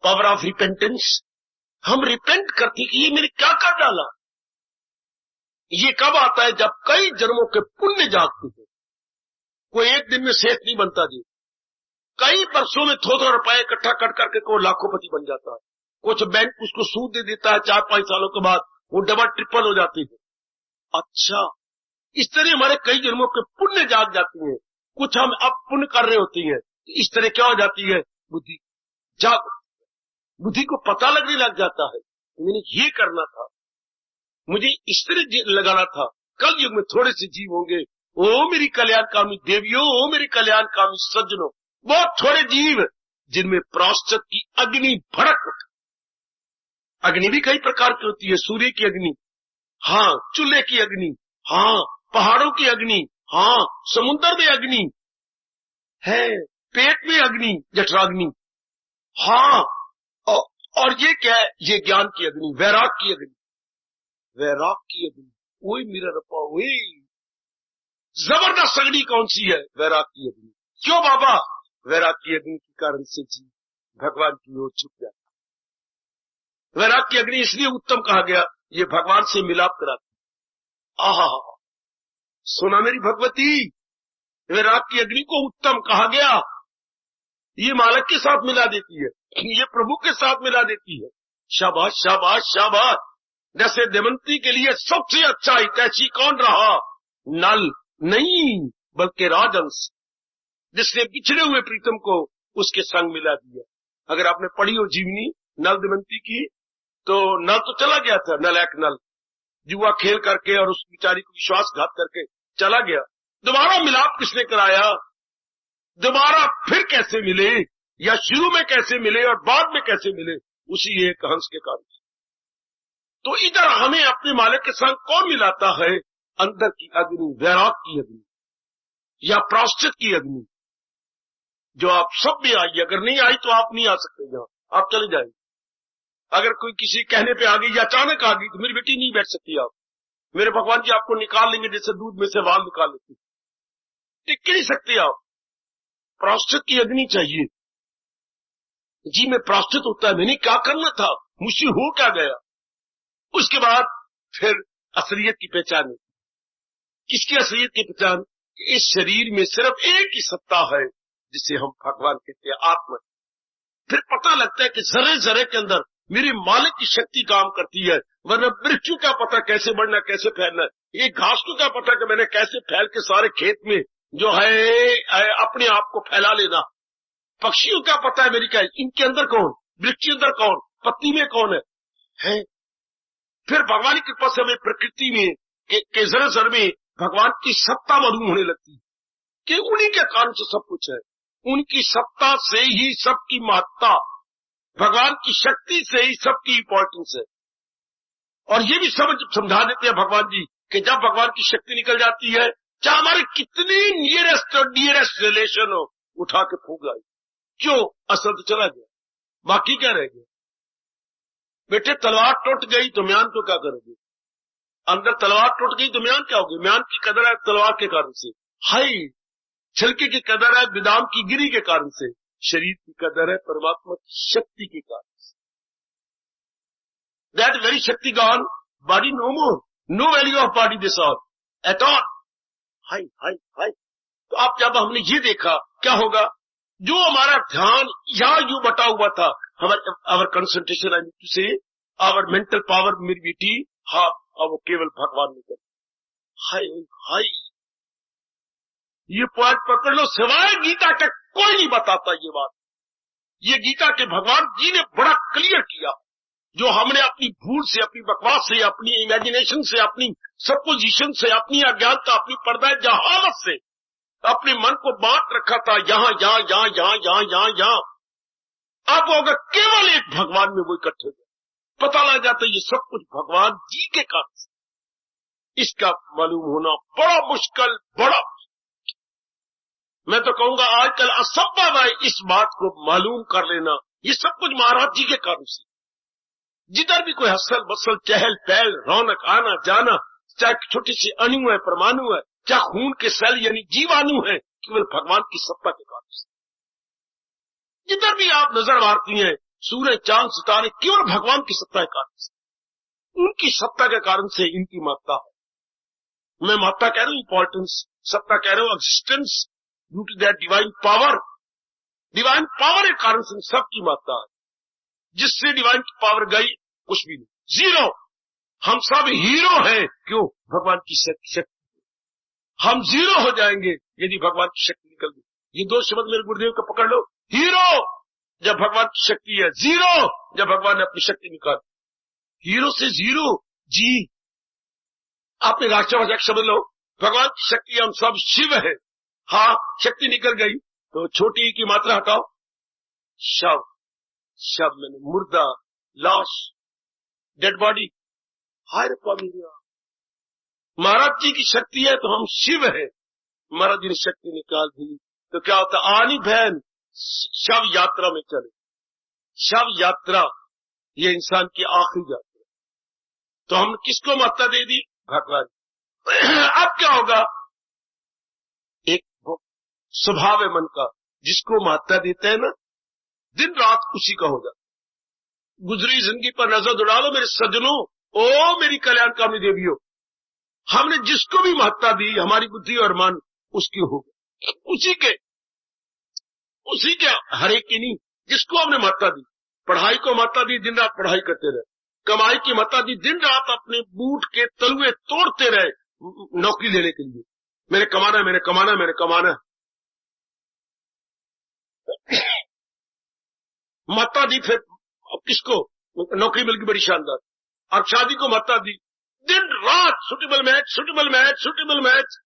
पावर ऑफ रिपेंटेंस। हम रिपेंट करते कि ये मैंने क्या कर डाला। ये कब आता है? जब कई जन्मों के पुण्य जागते हैं। कोई एक दिन में सेठ नहीं बनता जी, कई वर्षों में थोड़ा रुपए इकट्ठा कर करके कोई लाखोंपति बन जाता है। कुछ बैंक उसको सूद दे देता है, 4-5 सालों के बाद वो डबल ट्रिपल हो जाती है। अच्छा, इस तरह हमारे कई जन्मों के पुण्य जाग जाती हैं। कुछ हम अब पुण्य कर रहे होती हैं, इस तरह क्या हो जाती है? बुद्धि जाग, बुद्धि को पता लगने लग जाता है मैंने ये करना था, मुझे इस तरह लगाना था। कल युग में थोड़े से जीव होंगे, ओ मेरी कल्याणकामी देवियों, ओ मेरी कल्याणकामी सज्जनों, बहुत थोड़े जीव जिनमें प्रायश्चित की अग्नि भड़क उठे। अग्नि भी कई प्रकार की होती है। सूर्य की अग्नि, हाँ, चूल्हे की अग्नि, हाँ, पहाड़ों की अग्नि, हाँ, समुद्र में अग्नि है, पेट में अग्नि, जठराग्नि, हाँ। और ये क्या है? ये ज्ञान की अग्नि, वैराग की अग्नि, वैराग की अग्नि। वही मेरा रपा, वही जबरदस्त अग्नि कौन सी है? वैराग की अग्नि। क्यों बाबा? वैराग की अग्नि के कारण से जी भगवान की ओर झुक जाता। वैराग की अग्नि इसलिए उत्तम कहा गया, ये भगवान से मिलाप कराती। आहा, सुना मेरी भगवती, वैराग की अग्नि को उत्तम कहा गया। ये मालक के साथ मिला देती है, ये प्रभु के साथ मिला देती है। शाबाश शाबाश शाबाश। जैसे दमयंती के लिए सबसे अच्छा हितैषी कौन रहा? नल नहीं बल्कि राजहंस, जिसने बिछड़े हुए प्रीतम को उसके संग मिला दिया। अगर आपने पढ़ी हो जीवनी नल दमयंती की, तो नल तो चला गया था, नलायक नल, जुआ खेल करके और उस बेचारी को विश्वासघात करके चला गया। दोबारा मिलाप किसने कराया? दोबारा फिर कैसे मिले, या शुरू में कैसे मिले और बाद में कैसे मिले? उसी एक हंस के कारण। तो इधर हमें अपने मालिक के संग कौन मिलाता है? अंदर की अग्नि, वैराग की अग्नि या प्रायश्चित की अग्नि, जो आप सब में आई। अगर नहीं आई तो आप नहीं आ सकते, यहां आप चले जाएंगे। अगर कोई किसी कहने पे आ गई या अचानक आ गई तो मेरी बेटी नहीं बैठ सकती आप, मेरे भगवान जी आपको निकाल लेंगे जैसे दूध में से वाल निकाल लेते, टिक नहीं सकते आप। प्रायश्चित की अग्नि चाहिए जी। मैं प्रायश्चित होता है, मैंने क्या करना था, मुझसे हो क्या गया। उसके बाद फिर असलियत की पहचान। किसकी असलियत की पहचान? इस शरीर में सिर्फ एक ही सत्ता है जिसे हम भगवान कहते हैं, आत्मा। फिर पता लगता है कि जरे जरे के अंदर मेरे मालिक की शक्ति काम करती है, वरना वृक्ष क्या पता कैसे बढ़ना कैसे फैलना है। ये घास को क्या पता कि मैंने कैसे फैल के सारे खेत में जो है अपने आप को फैला लेना। पक्षियों क्या पता है मेरी क्या, इनके अंदर कौन, वृक्ष के अंदर कौन, पत्नी में कौन है? फिर भगवान की कृपा से हमें प्रकृति में के जर जर में भगवान की सत्ता मालूम होने लगती है कि उन्हीं के कारण से सब कुछ है। उनकी सत्ता से ही सबकी महत्ता, भगवान की शक्ति से ही सबकी इंपॉर्टेंस है। और ये भी समझा देते हैं भगवान जी कि जब भगवान की शक्ति निकल जाती है, चाहे हमारे कितनी नियरेस्ट और डियरेस्ट रिलेशन हो, उठा के फूंक लाई। क्यों? असल तो चला गया, बाकी क्या रह गया? बेटे तलवार टूट गई तो म्यान को क्या करोगे? अंदर तलवार टूट गई तो म्यान क्या होगी? म्यान की कदर है तलवार के कारण से, हाय छिलके की कदर है बिदाम की गिरी के कारण से, शरीर की कदर है परमात्मा की शक्ति के कारण से। That very shakti gone, body no more, no value of body this all at all. हाय हाय हाय। तो आप जब हमने ये देखा, क्या होगा? जो हमारा ध्यान यहां यूं बटा हुआ था, our concentration, I mean to say our mental power, मेरी बेटी, हाँ, अब वो केवल भगवान में कर। हाय हाय, ये पॉइंट पकड़ लो, सिवाय गीता के कोई नहीं बताता ये बात। ये गीता के भगवान जी ने बड़ा क्लियर किया। जो हमने अपनी भूल से, अपनी बकवास से, अपनी इमेजिनेशन से, अपनी सपोजिशन से, अपनी अज्ञानता, अपनी पर्दा जहालत से अपने मन को बांट रखा था, यहां यहां यहां यहां यहां यहां यहां, अब अगर केवल एक भगवान में वो इकट्ठे हो गए, पता लग जाता है ये सब कुछ भगवान जी के कारण से। इसका मालूम होना बड़ा मुश्किल, बड़ा, मैं तो कहूंगा आजकल असंभव है इस बात को मालूम कर लेना। ये सब कुछ महाराज जी के कारण से। जिधर भी कोई हसल बसल, चहल पहल, रौनक, आना जाना, चाहे छोटी सी अणु है, परमाणु है, चाहे खून के सेल यानी जीवाणु है, केवल भगवान की सत्ता के कारण से। जिधर भी आप नजर मारती हैं, सूरज चांद सितारे, केवल भगवान की सत्ता के कारण से। उनकी सत्ता के कारण से इनकी महत्ता है। मैं महत्ता कह रहा हूं, इंपॉर्टेंस, सत्ता कह रहा हूं, existence, due to that divine power. Divine power के कारण से सबकी महत्ता है। जिससे डिवाइन की पावर गई, कुछ भी नहीं, जीरो। हम सब हीरो हैं, क्यों? भगवान की शक्ति। हम जीरो हो जाएंगे यदि भगवान की शक्ति निकल गई। ये दो शब्द मेरे गुरुदेव को पकड़ लो। हीरो जब भगवान की शक्ति है, जीरो जब भगवान ने अपनी शक्ति निकाली। हीरो से जीरो, जी आपने राष्ट्रभाषा शब्द लो, भगवान की शक्ति, हम सब शिव है। हाँ, शक्ति निकल गई तो छोटी की मात्रा हटाओ, शव, शव मैंने मुर्दा, लाश, डेड बॉडी। हाय रे, महाराज जी की शक्ति है तो हम शिव है। महाराज जी ने शक्ति निकाल दी तो क्या होता? आनी बहन शव यात्रा में चले। शव यात्रा ये इंसान की आखिरी यात्रा। तो हम किसको महत्ता दे दी? भगवान। अब क्या होगा? एक स्वभाव है मन का, जिसको महत्ता देते हैं ना, दिन रात उसी का हो जाता। गुजरी जिंदगी पर नजर दौड़ा लो मेरे सज्जनों, ओ मेरी कल्याणकामी देवियों, हमने जिसको भी महत्ता दी, हमारी बुद्धि और मन उसकी हो गए, उसी के हर एक की नहीं। जिसको हमने महत्ता दी, पढ़ाई को महत्ता दी, दिन रात पढ़ाई करते रहे। कमाई की महत्ता दी, दिन रात अपने बूट के तलुए तोड़ते रहे नौकरी लेने के लिए। मैंने कमाना है, मैंने कमाना है, मैंने कमाना है। महत्ता दी, फिर किसको? नौकरी मिल गई बड़ी शानदार, और शादी को महत्ता दी, दिन रात suitable match, suitable match, suitable match,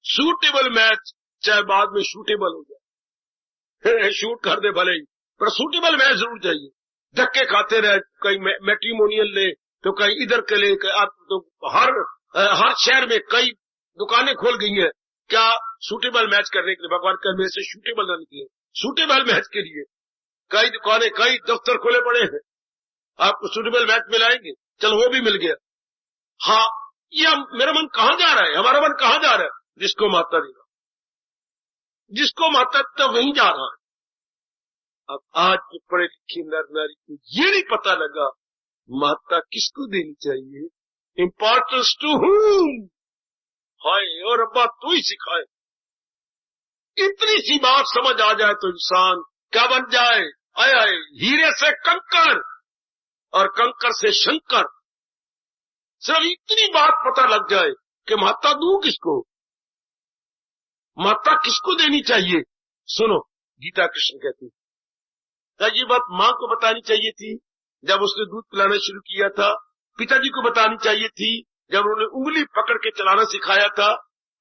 suitable match, चाहे बाद में शूटेबल हो जाए, शूट कर दे भले ही, पर सूटेबल मैच जरूर चाहिए। धक्के खाते रहे, कहीं मैट्रिमोनियल ले तो कहीं इधर के ले, तो हर शहर में कई दुकानें खोल गई हैं, क्या? सूटेबल मैच करने के लिए। भगवान का मेरे से शूटेबल न निकले, सूटेबल मैच के लिए कई दुकानें, कई दफ्तर खोले पड़े हैं, आपको सूटेबल मैच मिलाएंगे। चलो वो भी मिल गया। हाँ, ये मेरा मन कहां जा रहा है? हमारा मन कहां जा रहा है? जिसको महत्ता देगा, जिसको महत्ता देता वहीं जा रहा है। अब आज के पढ़े लिखे नर नारी को ये नहीं पता लगा महत्ता किसको देनी चाहिए, इंपॉर्टेंस टू हूम। हाय और अब्बा तू ही सिखाए। इतनी सी बात समझ आ जाए तो इंसान क्या बन जाए? आए आए, हीरे से कंकर और कंकर से शंकर। सिर्फ इतनी बात पता लग जाए कि महत्ता दूं किसको, महत्ता किसको देनी चाहिए। सुनो, गीता कृष्ण कहती है, ये बात मां को बतानी चाहिए थी जब उसने दूध पिलाना शुरू किया था, पिताजी को बतानी चाहिए थी जब उन्होंने उंगली पकड़ के चलाना सिखाया था,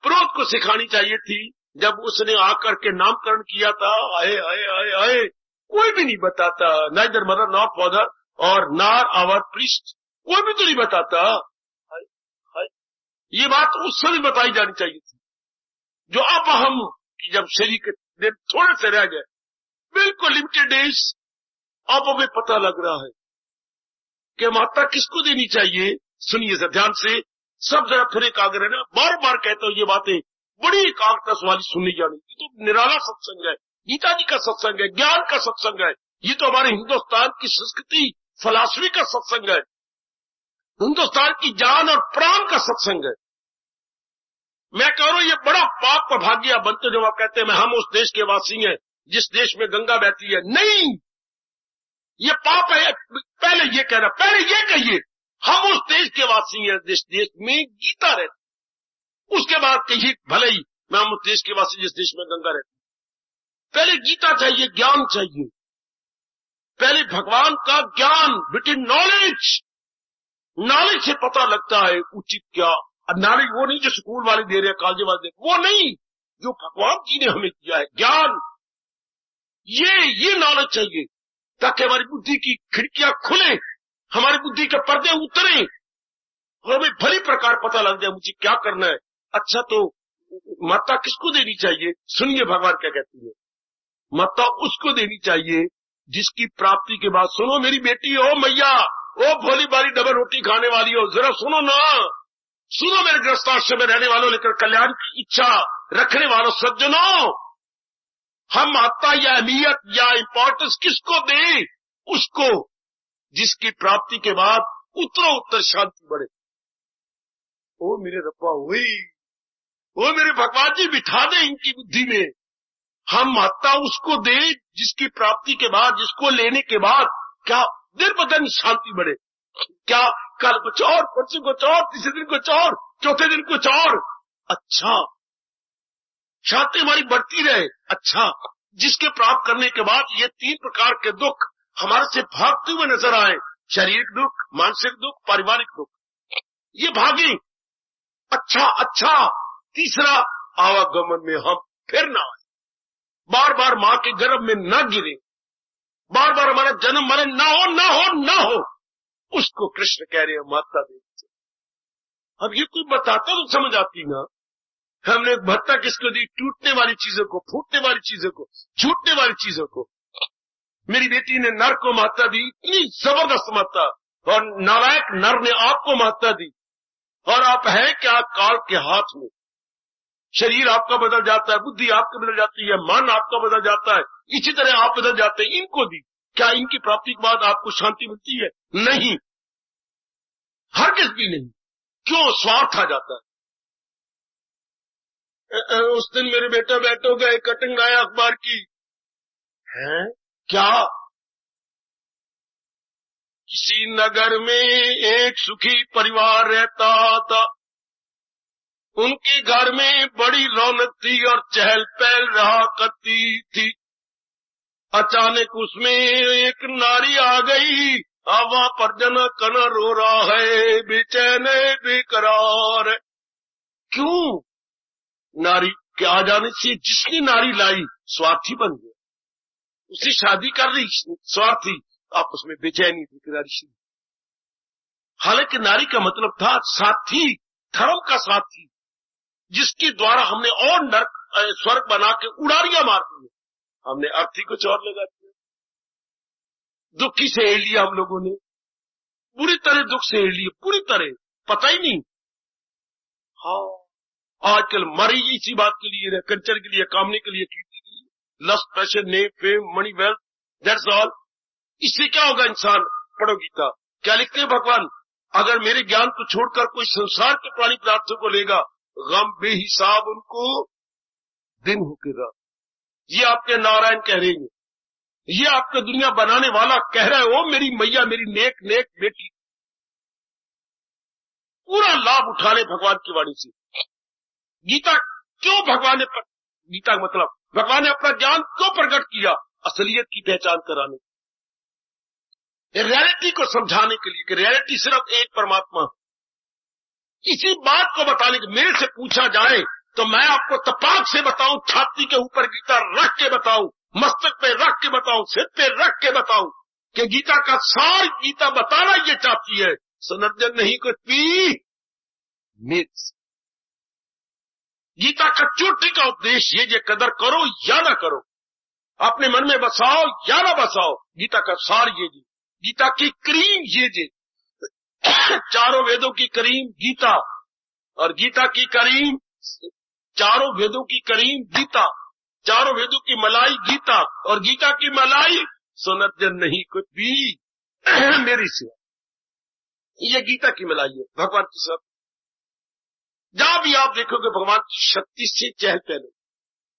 प्रोत को सिखानी चाहिए थी जब उसने आकर के नामकरण किया था। आए आए आए आए, कोई भी नहीं बताता, नाइदर मदर नॉट फादर और नॉर आवर प्रीस्ट, कोई भी तो नहीं बताता। ये बात उस समय बताई जानी चाहिए थी, जो अब हम जब शरीर के दिन थोड़े से रह गए, बिल्कुल लिमिटेड डेज, अब हमें पता लग रहा है कि महत्ता किसको देनी चाहिए। सुनिए जरा ध्यान से, सब जरा थोड़े एकाग्र है ना। बार बार कहता हूं ये बातें, बड़ी एकाग्रता वाली सुननी जानी। ये तो निराला सत्संग है, गीता जी का सत्संग है, ज्ञान का सत्संग है। ये तो हमारे हिंदुस्तान की संस्कृति, फिलॉसफी का सत्संग है, हिंदुस्तान की जान और प्राण का सत्संग है। मैं कह रहा हूं ये बड़ा पाप का भाग्य बनते जब आप कहते हैं हम उस देश के वासी हैं जिस देश में गंगा बहती है। नहीं, ये पाप है। पहले ये कहना, पहले ये कहिए हम उस देश के वासी हैं जिस देश में गीता रहती। उसके बाद कहिए भले ही मैं उस देश के वासी जिस देश में गंगा रहती, पहले गीता चाहिए, ज्ञान चाहिए, पहले भगवान का ज्ञान, बिटवीन नॉलेज। नॉलेज से पता लगता है उचित क्या। नॉलेज वो नहीं जो स्कूल वाले दे रहे हैं, कॉलेज वाले दे रहे, वो नहीं, जो भगवान जी ने हमें दिया है ज्ञान, ये नॉलेज चाहिए, ताकि हमारी बुद्धि की खिड़कियां खुले, हमारी बुद्धि के पर्दे उतरे और हमें भली प्रकार पता लग जाए मुझे क्या करना है। अच्छा, तो माता किसको देनी चाहिए? सुनिए भगवान क्या कहती है। माता उसको देनी चाहिए जिसकी प्राप्ति के बाद, सुनो मेरी बेटी, ओ मैया, ओ भोली भाली डबल रोटी खाने वाली हो, जरा सुनो ना, सुनो मेरे गृहस्थाश्रम में रहने वालों, लेकर कल्याण की इच्छा रखने वालों सज्जनों, हम माता या अहमियत या इंपॉर्टेंस किसको दें? उसको जिसकी प्राप्ति के बाद उत्तरो उत्तर शांति बढ़े। ओ मेरे रब्बा, ओ मेरे भगवान जी, बिठा दे इनकी बुद्धि में, हम माता उसको दे जिसकी प्राप्ति के बाद, जिसको लेने के बाद क्या दिन ब दिन शांति बढ़े। क्या कल कुछ और, परसों कुछ और, तीसरे दिन कुछ और, चौथे दिन कुछ और। अच्छा, शांति हमारी बढ़ती रहे। अच्छा, जिसके प्राप्त करने के बाद ये 3 प्रकार के दुख हमारे से भागते हुए नजर आए, शारीरिक दुख, मानसिक दुख, पारिवारिक दुख, ये भागे। अच्छा, तीसरा, आवागमन में हम फिर ना आए, बार बार मां के गर्भ में न गिरे, बार बार हमारा जन्म मरण ना हो, उसको कृष्ण कह रहे हैं माता देवी। अब ये कोई बताता तो समझ आती ना। हमने भत्ता किसको दी? टूटने वाली चीजों को, फूटने वाली चीजों को, झूठने वाली चीजों को। मेरी बेटी ने नर को माता दी, इतनी जबरदस्त माता, और नालायक नर ने आपको माता दी, और आप हैं क्या काल के हाथ में। शरीर आपका बदल जाता है, बुद्धि आपकी बदल जाती है, मन आपका बदल जाता है, इसी तरह आप बदल जाते हैं। इनको दी, क्या इनकी प्राप्ति के बाद आपको शांति मिलती है? नहीं, हरगिज़ भी नहीं। क्यों? स्वार्थ आ जाता है। उस दिन मेरे बेटा बैठे हो गए, कटिंग लाया अखबार की, है क्या? किसी नगर में एक सुखी परिवार रहता था, उनके घर में बड़ी रौनक थी और चहल पहल रहा करती थी। अचानक उसमें एक नारी आ गई, हवा पर जना कना रो रहा है, बेचैन बेकरार। क्यों? नारी के आ जाने से जिसने नारी लाई स्वार्थी बन गया, उससे शादी कर रही स्वार्थी, आपस में बेचैनी बेकरारी। हालांकि नारी का मतलब था साथी, धर्म का साथी, जिसके द्वारा हमने और नरक स्वर्ग बना के उड़ारियां मार दी। हमने अर्थी कुछ और लगा दिया, दुखी से हेल लिया हम लोगों ने, पूरी तरह दुख से हेल लिया, पूरी तरह पता ही नहीं। हाँ, आजकल मरी इसी बात के लिए, कंचन के लिए, कामने के लिए, कीर्ति के लिए, lust, passion, name, fame, money, wealth, that's all. इससे क्या होगा? इंसान, पढ़ो गीता, क्या लिखते हैं भगवान? अगर मेरे ज्ञान को छोड़कर कोई संसार के प्राणी पदार्थों को लेगा, गम बेहिसाब उनको दिन होके रात। ये आपके नारायण कह रहे हैं, ये आपका दुनिया बनाने वाला कह रहा है, ओ मेरी मैया, मेरी नेक नेक बेटी, पूरा लाभ उठा ले भगवान की वाणी से। गीता क्यों भगवान ने, गीता का मतलब भगवान ने अपना ज्ञान क्यों प्रकट किया? असलियत की पहचान कराने, रियलिटी को समझाने के लिए कि रियलिटी सिर्फ एक परमात्मा। इसी बात को बताने के, मेरे से पूछा जाए तो मैं आपको तपाक से बताऊं, छाती के ऊपर गीता रख के बताऊं, मस्तक पे रख के बताऊं, सिर पे रख के बताऊं कि गीता का सार, गीता बताना ये चाहती है, सनर्जन नहीं कुछ भी मिथ्स। गीता का चोटी का उपदेश ये कदर करो या ना करो, अपने मन में बसाओ या ना बसाओ, गीता का सार ये जी, गीता की क्रीम ये जी, चारों वेदों की करीम गीता, और गीता की करीम, चारों वेदों की करीम गीता, चारों वेदों की मलाई गीता, और गीता की मलाई सुनर्जन नहीं कुछ भी मेरी सिवा। ये गीता की मलाई है, भगवान की सब। जहां भी आप देखोगे भगवान की शक्ति से चहल पहल,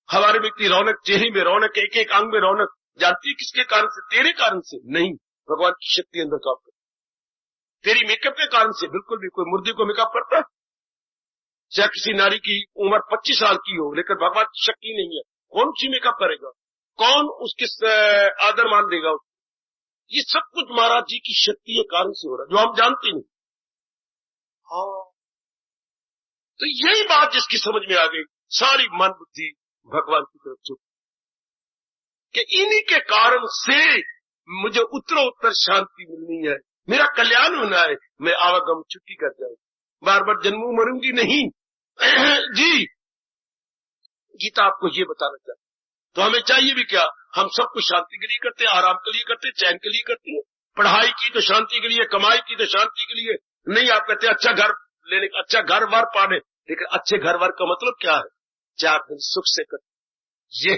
हमारे में इतनी रौनक, चेहरे में रौनक, एक एक अंग में रौनक, जानती है किसके कारण से? तेरे कारण से नहीं, भगवान की शक्ति अंदर काम करती। तेरी मेकअप के कारण से? बिल्कुल भी। कोई मुर्दे को मेकअप करता है? चाहे किसी नारी की उम्र 25 साल की हो, लेकिन भगवान की शक्ति नहीं है, कौन उसी में कब करेगा, कौन उसके आदर मान देगा उसको? ये सब कुछ महाराज जी की शक्ति के कारण से हो रहा है, जो हम जानते नहीं। हाँ, तो यही बात जिसकी समझ में आ गई, सारी मन बुद्धि भगवान की तरफ झुक कि इन्हीं के कारण से मुझे उत्तरोत्तर शांति मिलनी है, मेरा कल्याण होना है, मैं आवागम छुट्टी कर जाऊं, बार बार जन्मू मरूंगी नहीं। जी, गीता आपको ये बताना चाहती। तो हमें चाहिए भी क्या, हम सब कुछ शांति के लिए करते हैं, आराम के लिए करते हैं, चैन के लिए करते हैं, पढ़ाई की तो शांति के लिए, कमाई की तो शांति के लिए नहीं। आप कहते हैं अच्छा घर लेने, अच्छा घर वर पाने, लेकिन अच्छे घर वर का मतलब क्या है, 4 दिन सुख से करते। ये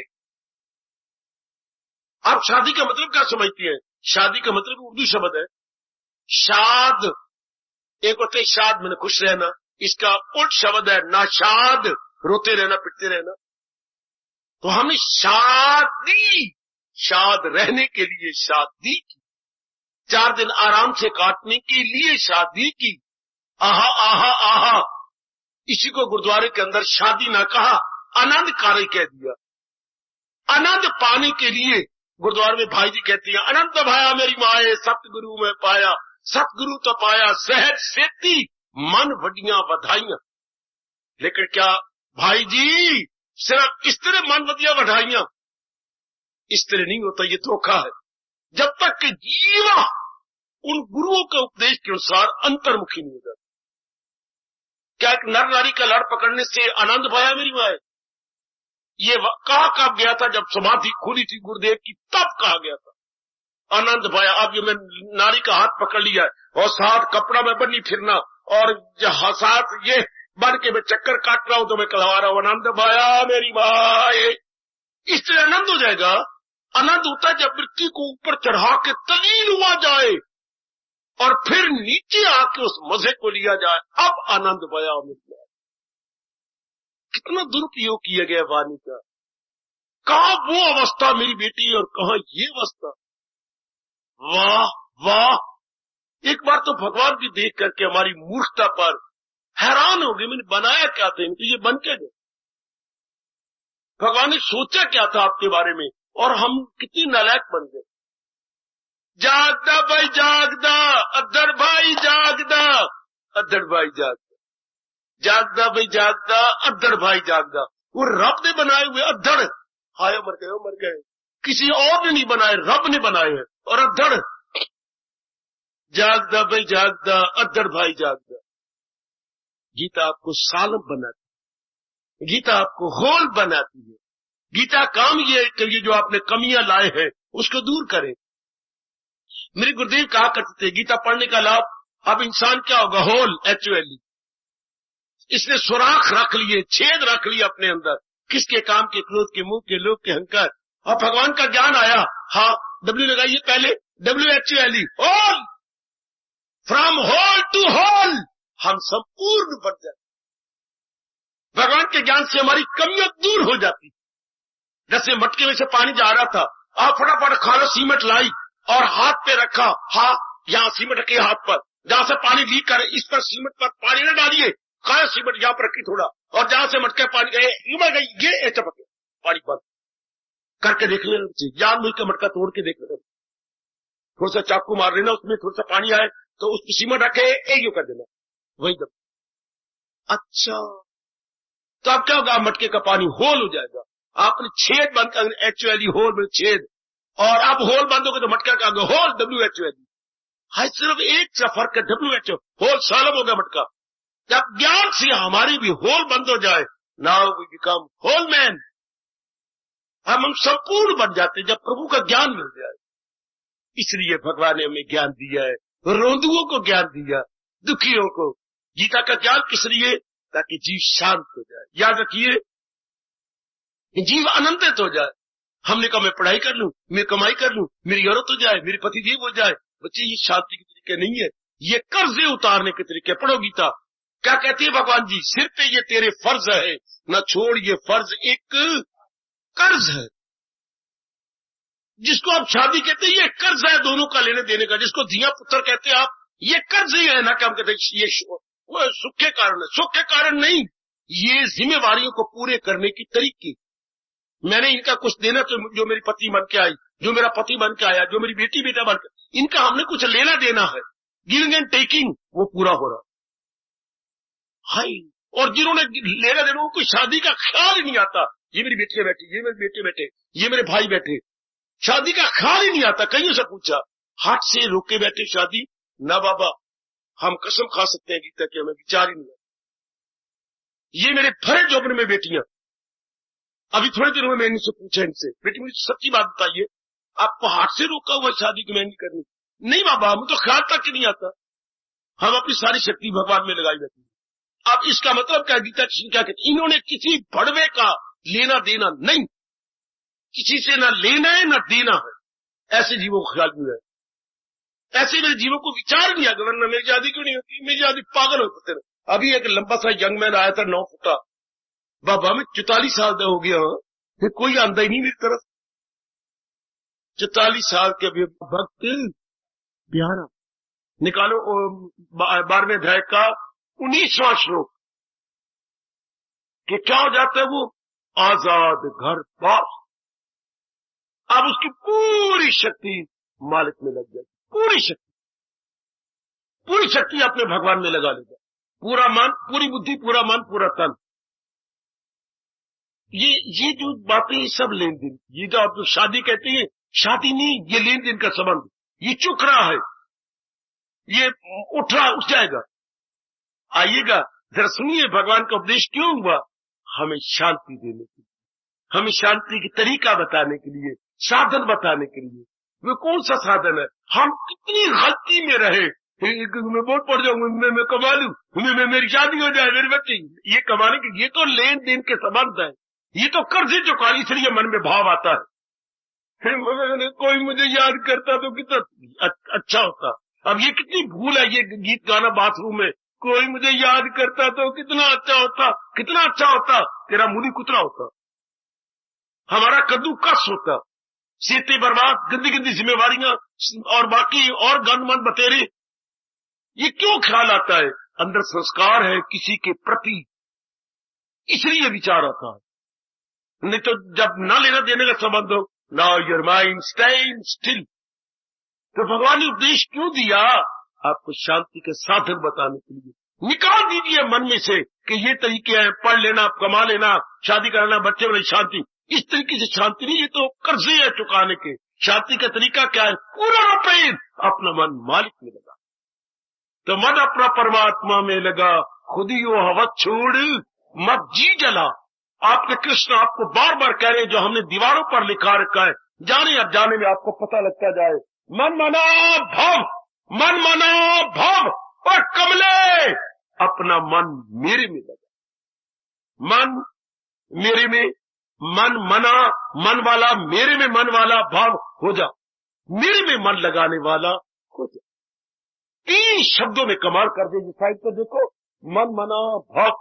आप शादी का मतलब क्या समझती हैं? शादी का मतलब उर्दू शब्द है शाद। एक होते शाद मैंने खुश रहना, इसका उल्ट शब्द है नाशाद, रोते रहना, पिटते रहना। तो हमने शादी, शाद रहने के लिए शादी की, 4 दिन आराम से काटने के लिए शादी की। आहा आहा आहा, इसी को गुरुद्वारे के अंदर शादी ना कहा, आनंद कार्य कह दिया। आनंद पाने के लिए गुरुद्वारे में भाई जी कहती हैं, अनंत भाया मेरी माए सतगुरु में पाया, सतगुरु तो पाया सहज सेती मन वडियां बधाइयां। लेकिन क्या भाई जी सिर्फ इस तरह मन वडियां बधाइयां? इस तरह नहीं होता, ये धोखा है। जब तक कि जीवा उन गुरुओं के उपदेश के अनुसार अंतर्मुखी नहीं हो जाता। क्या एक नर नारी का लड़ पकड़ने से आनंद पाया मेरी माए? ये कहा गया था जब समाधि खुली थी गुरुदेव की, तब कहा गया था आनंद पाया। अब ये मैं नारी का हाथ पकड़ लिया है और साथ कपड़ा में बनी फिरना और साथ ये बन के मैं चक्कर काट रहा हूं तो मैं कहवा रहा हूं आनंद पाया मेरी माए, इस तरह आनंद हो जाएगा। आनंद होता है जब वृत्ति को ऊपर चढ़ा के तलीन हुआ जाए और फिर नीचे आके उस मजे को लिया जाए, अब आनंद पाया मेरी माए। कितना दुरुपयोग किया गया वाणी का। कहा वो अवस्था मेरी बेटी और कहा ये अवस्था। वाह वाह, एक बार तो भगवान की देख करके हमारी मूर्खता पर हैरान हो गए, मैंने बनाया क्या था इनको, ये बन के गए। भगवान ने सोचा क्या था आपके बारे में और हम कितनी नालायक बन गए। जागदा भाई जागदा, अद्दर भाई जागदा, अद्दर भाई जागदा, जागदा भाई जागदा, अद्दर भाई जागदा। वो रब ने बनाए हुए अद्दर, हाय मर गए, मर गए, किसी और ने नहीं बनाए, रब ने बनाए हैं। और अद्दर, जागदा भाई जागदा, अद्दर भाई जागदा। गीता आपको सालम बनाती है, गीता आपको होल बनाती है। गीता काम ये है कि ये जो आपने कमियां लाए हैं उसको दूर करें। मेरे गुरुदेव कहा करते थे गीता पढ़ने का लाभ, अब इंसान क्या होगा, होल HOL। इसने सुराख रख लिए, छेद रख लिए अपने अंदर, किसके काम के, क्रोध के, मुंह के, लोभ के, अहंकार। और भगवान का ज्ञान आया, हाँ W लगाइए पहले, WHOL, whole, from whole to whole, हम संपूर्ण बन जाते। भगवान के ज्ञान से हमारी कमियां दूर हो जाती। जैसे मटके में से पानी जा रहा था, आप फटाफट खाना सीमेंट लाई और हाथ पे रखा, हाँ यहाँ सीमेंट रखिए हाथ पर, जहां से पानी लीक करे इस पर सीमेंट पर पानी न डालिए, खाया सीमेंट यहाँ पर रखी थोड़ा, और जहां से मटके पानी गए ये चपके पानी बंद करके देख लेना चाहिए। जान बुझ के मटका तोड़ के देख लेना, थोड़ा सा चाकू मार लेना, उसमें थोड़ा सा पानी आए तो उस पर सीमेंट रखे यू कर देना, वही दब। अच्छा, तो अब क्या होगा, मटके का पानी होल हो जाएगा। आपने छेद बंद कर, HOL होल में छेद, और अब होल बंद हो गए तो मटका का होल WHOL। हाय सिर्फ एक सा फर्क है, WHO होल सालब हो गया मटका। जब ज्ञान से हमारी भी होल बंद हो जाए, now we become whole man, हम संपूर्ण बन जाते जब प्रभु का ज्ञान मिल जाए। इसलिए भगवान ने हमें ज्ञान दिया है, रोंदुओं को ज्ञान दिया, दुखियों को। गीता का ज्ञान किस लिए, ताकि जीव शांत हो जाए। याद रखिए, जीव आनंदित हो जाए। हमने कहा मैं पढ़ाई कर लूं, मैं कमाई कर लूं, मेरी औरत हो जाए, मेरी पति देव हो जाए। बच्चे ये शांति के तरीके नहीं है, ये कर्जे उतारने के तरीके। पढ़ो गीता, क्या कहती है भगवान जी, सिर पे ये तेरे फर्ज है, न छोड़ ये फर्ज एक कर्ज है। जिसको आप शादी कहते हैं ये कर्ज है दोनों का लेने देने का। जिसको धिया पुत्र कहते हैं आप, ये कर्ज ही है ना। क्या हम कहते हैं ये वो सुख के कारण है, सुख के कारण नहीं, ये जिम्मेवारियों को पूरे करने की तरीके। मैंने इनका कुछ देना, तो जो मेरी पत्नी बन के आई, जो मेरा पति बन के आया, जो मेरी बेटी बेटा बन के, इनका हमने कुछ लेना देना है, गिविंग एंड टेकिंग, वो पूरा हो रहा है। और जिन्होंने लेना देना, उनको शादी का ख्याल ही नहीं आता। ये मेरी बेटियां बैठी, ये मेरे बेटे बैठे, ये मेरे भाई बैठे, शादी का ख्याल ही नहीं आता। कईयों से पूछा, हाथ से रोके बैठे शादी ना बाबा, हम कसम खा सकते हैं गीता कि हमें विचार ही नहीं आता। ये मेरे भरे जोबन में बेटियां, अभी थोड़े दिनों में मैंने इनसे पूछा, इनसे बेटी मुझे सच्ची बात बताइए, आपको हाथ से रोका हुआ शादी की मैं नहीं करनी? नहीं बाबा, हमें तो ख्याल तक ही नहीं आता। हम अपनी सारी शक्ति भगवान में लगाई बैठी। अब इसका मतलब क्या? गीता कृष्ण क्या कहते? इन्होंने किसी भड़वे का लेना देना नहीं, किसी से ना लेना है ना देना है, ऐसे जीवों को ख्याल नहीं है। ऐसे मेरे जीवों को विचार नहीं आता, वरना मेरी शादी क्यों नहीं होती? मेरी शादी पागल होते थे। अभी एक लंबा सा यंग मैन आया था, 9 फुटा, बाबा मैं 44 साल का हो गया, फिर कोई आंदा ही नहीं मेरी तरफ। 44 साल के भक्त प्यारा। निकालो 12वें अध्याय का 19वां श्लोक, कि क्या हो जाता है? वो आजाद घर बार। अब उसकी पूरी शक्ति मालिक में लग जाएगी, पूरी शक्ति अपने भगवान में लगा लेगा, पूरा मन, पूरी बुद्धि, पूरा मन, पूरा तन। ये जो बातें, सब लेन देन, ये जो आप जो शादी कहते हैं, शादी नहीं, ये लेन देन का संबंध। ये चुक रहा है, ये उठ जाएगा। आइएगा जरा सुनिए, भगवान का उपदेश क्यों हुआ? हमें शांति देने के लिए, हमें शांति की तरीका बताने के लिए, साधन बताने के लिए। वो कौन सा साधन है? हम कितनी गलती में रहे, मैं वोट पड़ जाऊंगा, मैं कमा लूं, मेरी शादी हो जाए, मेरे बच्चे, ये कमाने के, ये तो लेन देन के संबंध है, ये तो कर्जे चुका, इसलिए मन में भाव आता है। कोई मुझे याद करता तो कितना अच्छा होता। अब ये कितनी भूल है, ये गीत गाना बाथरूम में, कोई मुझे याद करता तो कितना अच्छा होता, कितना अच्छा होता, तेरा मुनी कुतरा होता, हमारा कद्दू कस होता, सीते बर्बाद, गंदी गंदी जिम्मेवारियां और बाकी और गंदमंद बतेरे। ये क्यों ख्याल आता है? अंदर संस्कार है किसी के प्रति, इसलिए विचार आता है। नहीं तो जब ना लेना देने का संबंध हो, now your mind stand still. तो भगवान ने उपदेश क्यों दिया? आपको शांति के साधन बताने के लिए। निकाल दीजिए मन में से कि ये तरीके हैं, पढ़ लेना, कमा लेना, शादी कराना, बच्चे वाली शांति। इस तरीके से शांति नहीं, ये तो कर्जे है चुकाने के। शांति का तरीका क्या है? पूरा पेड़ अपना मन मालिक में लगा, तो मन अपना परमात्मा में लगा, खुद ही वो हवा छोड़ मत जी जला। आपके कृष्ण आपको बार बार कह रहे हैं, जो हमने दीवारों पर लिखा रखा है, जाने अब जाने में आपको पता लगता जाए। मन मना भव, मन मना भव, और कमले अपना मन मेरे में लगा, मन मेरे में, मन मना, मन वाला मेरे में, मन वाला भाव हो जा, मेरे में मन लगाने वाला हो जा। 3 शब्दों में कमाल कर दे। साइड पर देखो, मन मना भाव,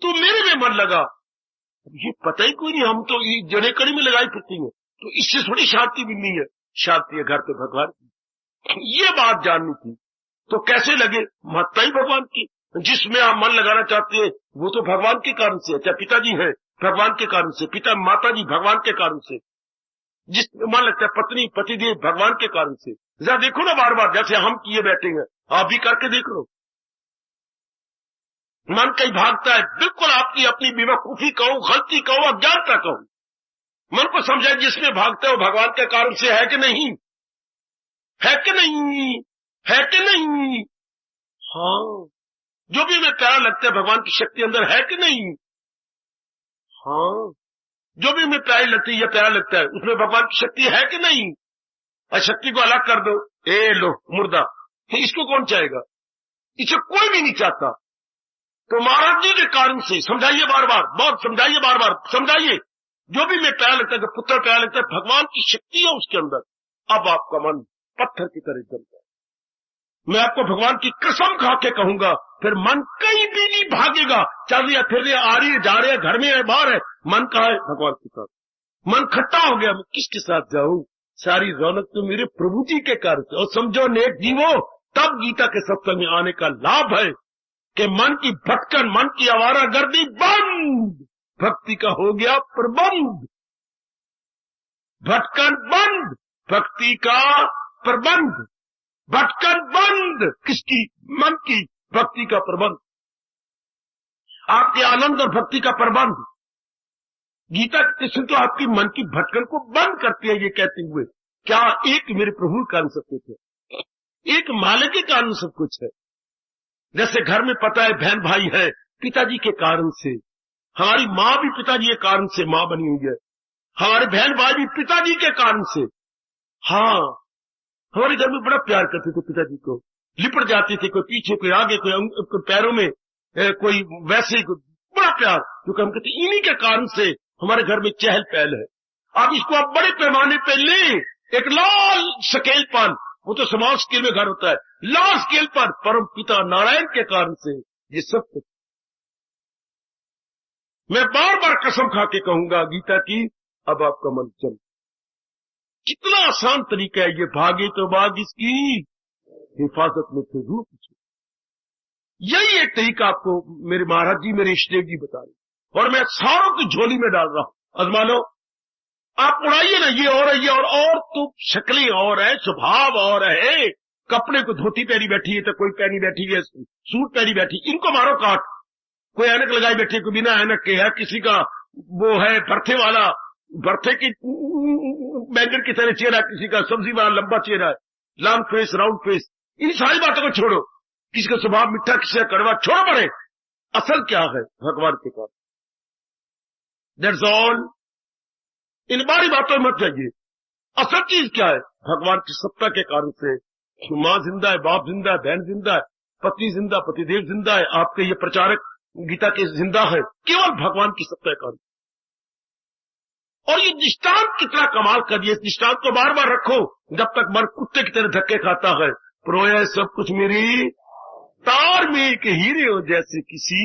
तू मेरे में मन लगा। ये पता ही कोई नहीं, हम तो ये जड़े कड़ी में लगाई फिरती है, तो इससे थोड़ी शांति मिलनी है। शांति है घर पे भगवान की, ये बात जाननी थी। तो कैसे लगे? महत्ता ही भगवान की। जिसमें आप मन लगाना चाहते हैं वो तो भगवान के कारण से है, चाहे पिताजी है भगवान के कारण से, पिता माता जी भगवान के कारण से, जिसमें मन लगता है पत्नी पतिदेव भगवान के कारण से। जरा देखो ना, बार बार जैसे हम किए बैठे हैं, आप भी करके देख लो। मन कहीं भागता है, बिल्कुल आपकी अपनी बेवकूफी कहो, गलती कहो, अज्ञानता कहो, मन को समझाए जिसमें भागता है वो भगवान के कारण से है कि नहीं, है कि नहीं, है कि नहीं? हाँ, जो भी हमें प्यारा लगता है भगवान की शक्ति अंदर है कि नहीं? हाँ, जो भी हमें प्यारी लगती है या प्यारा लगता है उसमें भगवान की शक्ति है कि नहीं? और शक्ति को अलग कर दो, ए लो मुर्दा, इसको कौन चाहेगा? इसे कोई भी नहीं चाहता। तो महाराज जी के कारण से समझाइए बार बार, बहुत समझाइए, बार बार समझाइए। जो भी मैं प्यारा लगता है, पुत्र प्यारा लगता है, भगवान की शक्ति है उसके अंदर। अब आपका मन पत्थर की तरह जमता है। मैं आपको भगवान की कसम खा के कहूंगा, फिर मन कहीं भी नहीं भागेगा। चल रही है, फिर रही है, आ रही है, जा रहे हैं, घर में है, बाहर है, मन कहाँ है? भगवान के साथ। मन खट्टा हो गया, मैं किसके साथ जाऊं? सारी रौनक तो मेरे प्रभु जी के कारण से। और समझो नेक जीवो, तब गीता के सत्संग में आने का लाभ है। कि मन की भटकन, मन की आवारागर्दी बंद, भक्ति का हो गया प्रबंध। भटकन बंद, भक्ति का प्रबंध। भटकन बंद किसकी? मन की। भक्ति का प्रबंध, आपके आनंद और भक्ति का प्रबंध। गीता के कृष्ण तो आपकी मन की भटकन को बंद करती है, ये कहते हुए क्या एक मेरे प्रभु के कारण सब कुछ है, एक मालिक के कारण सब कुछ है। जैसे घर में पता है बहन भाई है पिताजी के कारण से, हमारी माँ भी पिताजी के कारण से माँ बनी हुई है, हमारे बहन भाई भी पिताजी के कारण से। हाँ, हमारे घर में बड़ा प्यार करते थे पिताजी को, लिपट जाते थे, कोई पीछे कोई आगे, कोई पैरों में, कोई वैसे, बड़ा प्यार, क्योंकि हम कहते इन्हीं के कारण से हमारे घर में चहल पहल है। अब इसको आप बड़े पैमाने पे ले, एक लाल स्केल पर, वो तो समाज स्केल में घर होता है, लाल स्केल पर परम पिता नारायण के कारण से ये सब कुछ। मैं बार बार कसम खा के कहूंगा गीता की, अब आपका मन चल। कितना आसान तरीका है ये, भागे तो भाग इसकी हिफाजत में थे रूप। यही एक तरीका आपको मेरे महाराज जी, मेरे इष्टदेव जी बता रहे, और मैं सारों की झोली में डाल रहा हूं। अजमा लो, आप उड़ाइए ना, ये और है, ये और तो शक्लें और है, स्वभाव और है। कपड़े को धोती पहनी बैठी है तो कोई पहनी बैठी है सूट पहनी बैठी, इनको मारो काट। कोई ऐनक लगाई बैठी है, कोई बिना ऐनक के है, किसी का वो है भरथे वाला, भरथे की बैंगन की तरह चेहरा, किसी का सब्जी वाला लंबा चेहरा है, लॉन्ग फेस, राउंड फेस। इन सारी बातों को छोड़ो, किसी का स्वभाव मीठा, किसी का कड़वा, छोड़ो पड़े। असल क्या है? भगवान के पास, दैट्स ऑल। इन बारी बातों में मत जाइए। असल चीज क्या है? भगवान की सत्ता के कारण से माँ जिंदा है, बाप जिंदा है, बहन जिंदा है, पत्नी जिंदा, पतिदेव जिंदा है, आपके ये प्रचारक गीता के जिंदा है, केवल भगवान की सत्ता के कारण। और ये दृष्टांत कितना कमाल कर दिया, इस दृष्टांत को बार बार रखो जब तक मन कुत्ते की तरह धक्के खाता है। प्रोया सब कुछ मेरी तार में एक हीरे हो जैसे किसी।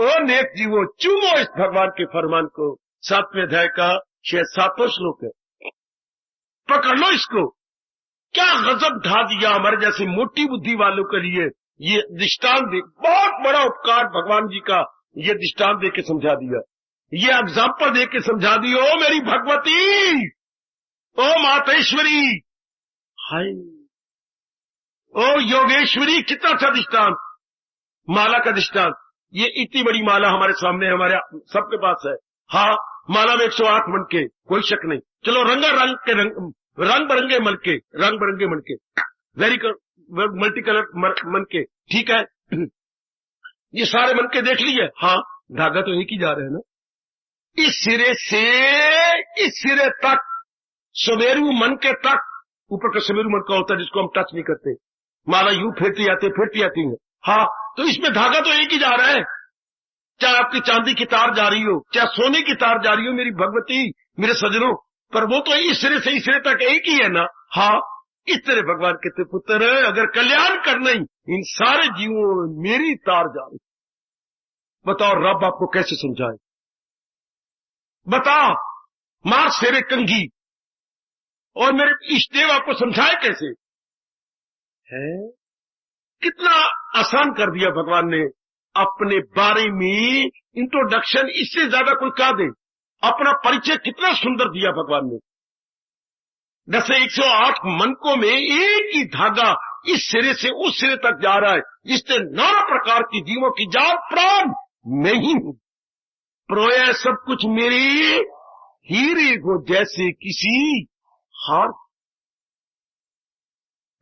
ओ नेक जीवो, चूमो इस भगवान के फरमान को। 7वें अध्याय का शायद 7वां श्लोक है, पकड़ लो इसको। क्या गजब ढा दिया हमारे जैसे मोटी बुद्धि वालों के लिए ये दृष्टांत दे, बहुत बड़ा उपकार भगवान जी का, ये दृष्टांत दे के समझा दिया, ये एग्जाम्पल दे के समझा दी। ओ मेरी भगवती, ओ मातेश्वरी, हाय, ओ योगेश्वरी, कितना अच्छा दृष्टांत, माला का दृष्टांत। ये इतनी बड़ी माला हमारे सामने, हमारे सबके पास है। हाँ, माला में 108 मनके, कोई शक नहीं। चलो रंगारंग के रंग बिरंगे मनके, रंग बिरंगे मनके, मल्टी कलर मनके, ठीक है। ये सारे मनके देख लिए। हाँ, धागा तो एक ही जा रहे हैं ना, इस सिरे से इस सिरे तक, सवेरू मन के तक। ऊपर का सवेरू मन का होता है जिसको हम टच नहीं करते, माला यूं फेरती आती है। हाँ, तो इसमें धागा तो एक ही जा रहा है, चाहे आपकी चांदी की तार जा रही हो, चाहे सोने की तार जा रही हो मेरी भगवती, मेरे सजनों, पर वो तो इस सिरे से इस सिरे तक एक ही है ना। हाँ, इस तरह भगवान कहते पुत्र अगर कल्याण करना ही, इन सारे जीवों में मेरी तार जा रही। बताओ रब आपको कैसे समझाए? बताओ, मार सेरे कंघी, और मेरे इष्टदेव आपको समझाए कैसे? है कितना आसान कर दिया भगवान ने अपने बारे में इंट्रोडक्शन। इससे ज्यादा कोई क्या दे? अपना परिचय कितना सुंदर दिया भगवान ने। जैसे 108 मनकों में एक ही धागा इस सिरे से उस सिरे तक जा रहा है, इससे नाना प्रकार की जीवों की जान प्राण नहीं हूं। प्रोया सब कुछ मेरी हीरे को जैसे किसी हार।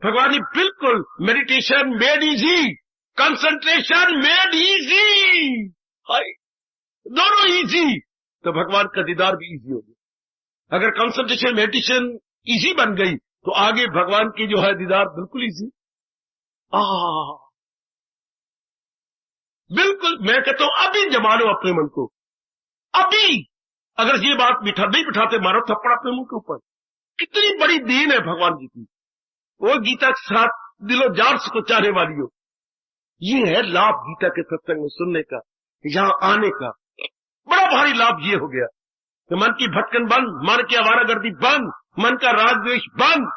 भगवान ने बिल्कुल meditation made easy, concentration made easy, दोनों इजी, तो भगवान का दीदार भी इजी हो गया। अगर कंसंट्रेशन मेडिटेशन इजी बन गई तो आगे भगवान की जो है दीदार बिल्कुल इजी। बिल्कुल, मैं कहता हूं अभी जमा लो अपने मन को, अभी। अगर ये बात नहीं बिठाते, मारो थप्पड़ अपने मुंह के ऊपर। कितनी बड़ी देन है भगवान जी की, वो गीता के साथ दिलो जान को चाहने वाली हो। ये है लाभ गीता के सत्संग में सुनने का, यहां आने का। बड़ा भारी लाभ ये हो गया कि मन की भटकन बंद, मन की आवारागर्दी बंद, मन का राग द्वेष बंद,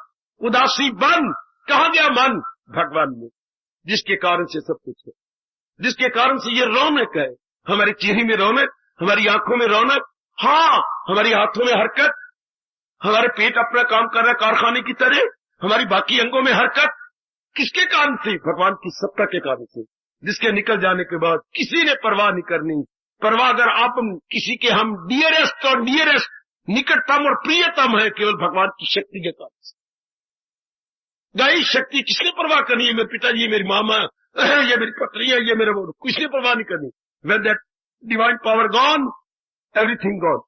उदासी बंद। कहां गया मन? भगवान में, जिसके कारण से सब कुछ है, जिसके कारण से ये रौनक है, हमारे चेहरे में रौनक, हमारी आंखों में रौनक, हाँ हमारे हाथों में हरकत, हमारे पेट अपना काम कर रहा है कारखाने की तरह, हमारी बाकी अंगों में हरकत, किसके कारण से? भगवान की सत्ता के कारण से, जिसके निकल जाने के बाद किसी ने परवाह नहीं करनी। परवाह अगर आप किसी के हम डियरेस्ट और नियरेस्ट, निकटतम और प्रियतम है, केवल भगवान की शक्ति के कारण से। गाई शक्ति किसने परवाह करनी है? मेरे पिताजी, ये मेरी मामा, ये मेरी पत्नी है, ये मेरे वो, किसने परवाह नहीं करनी। When that divine power gone, everything gone।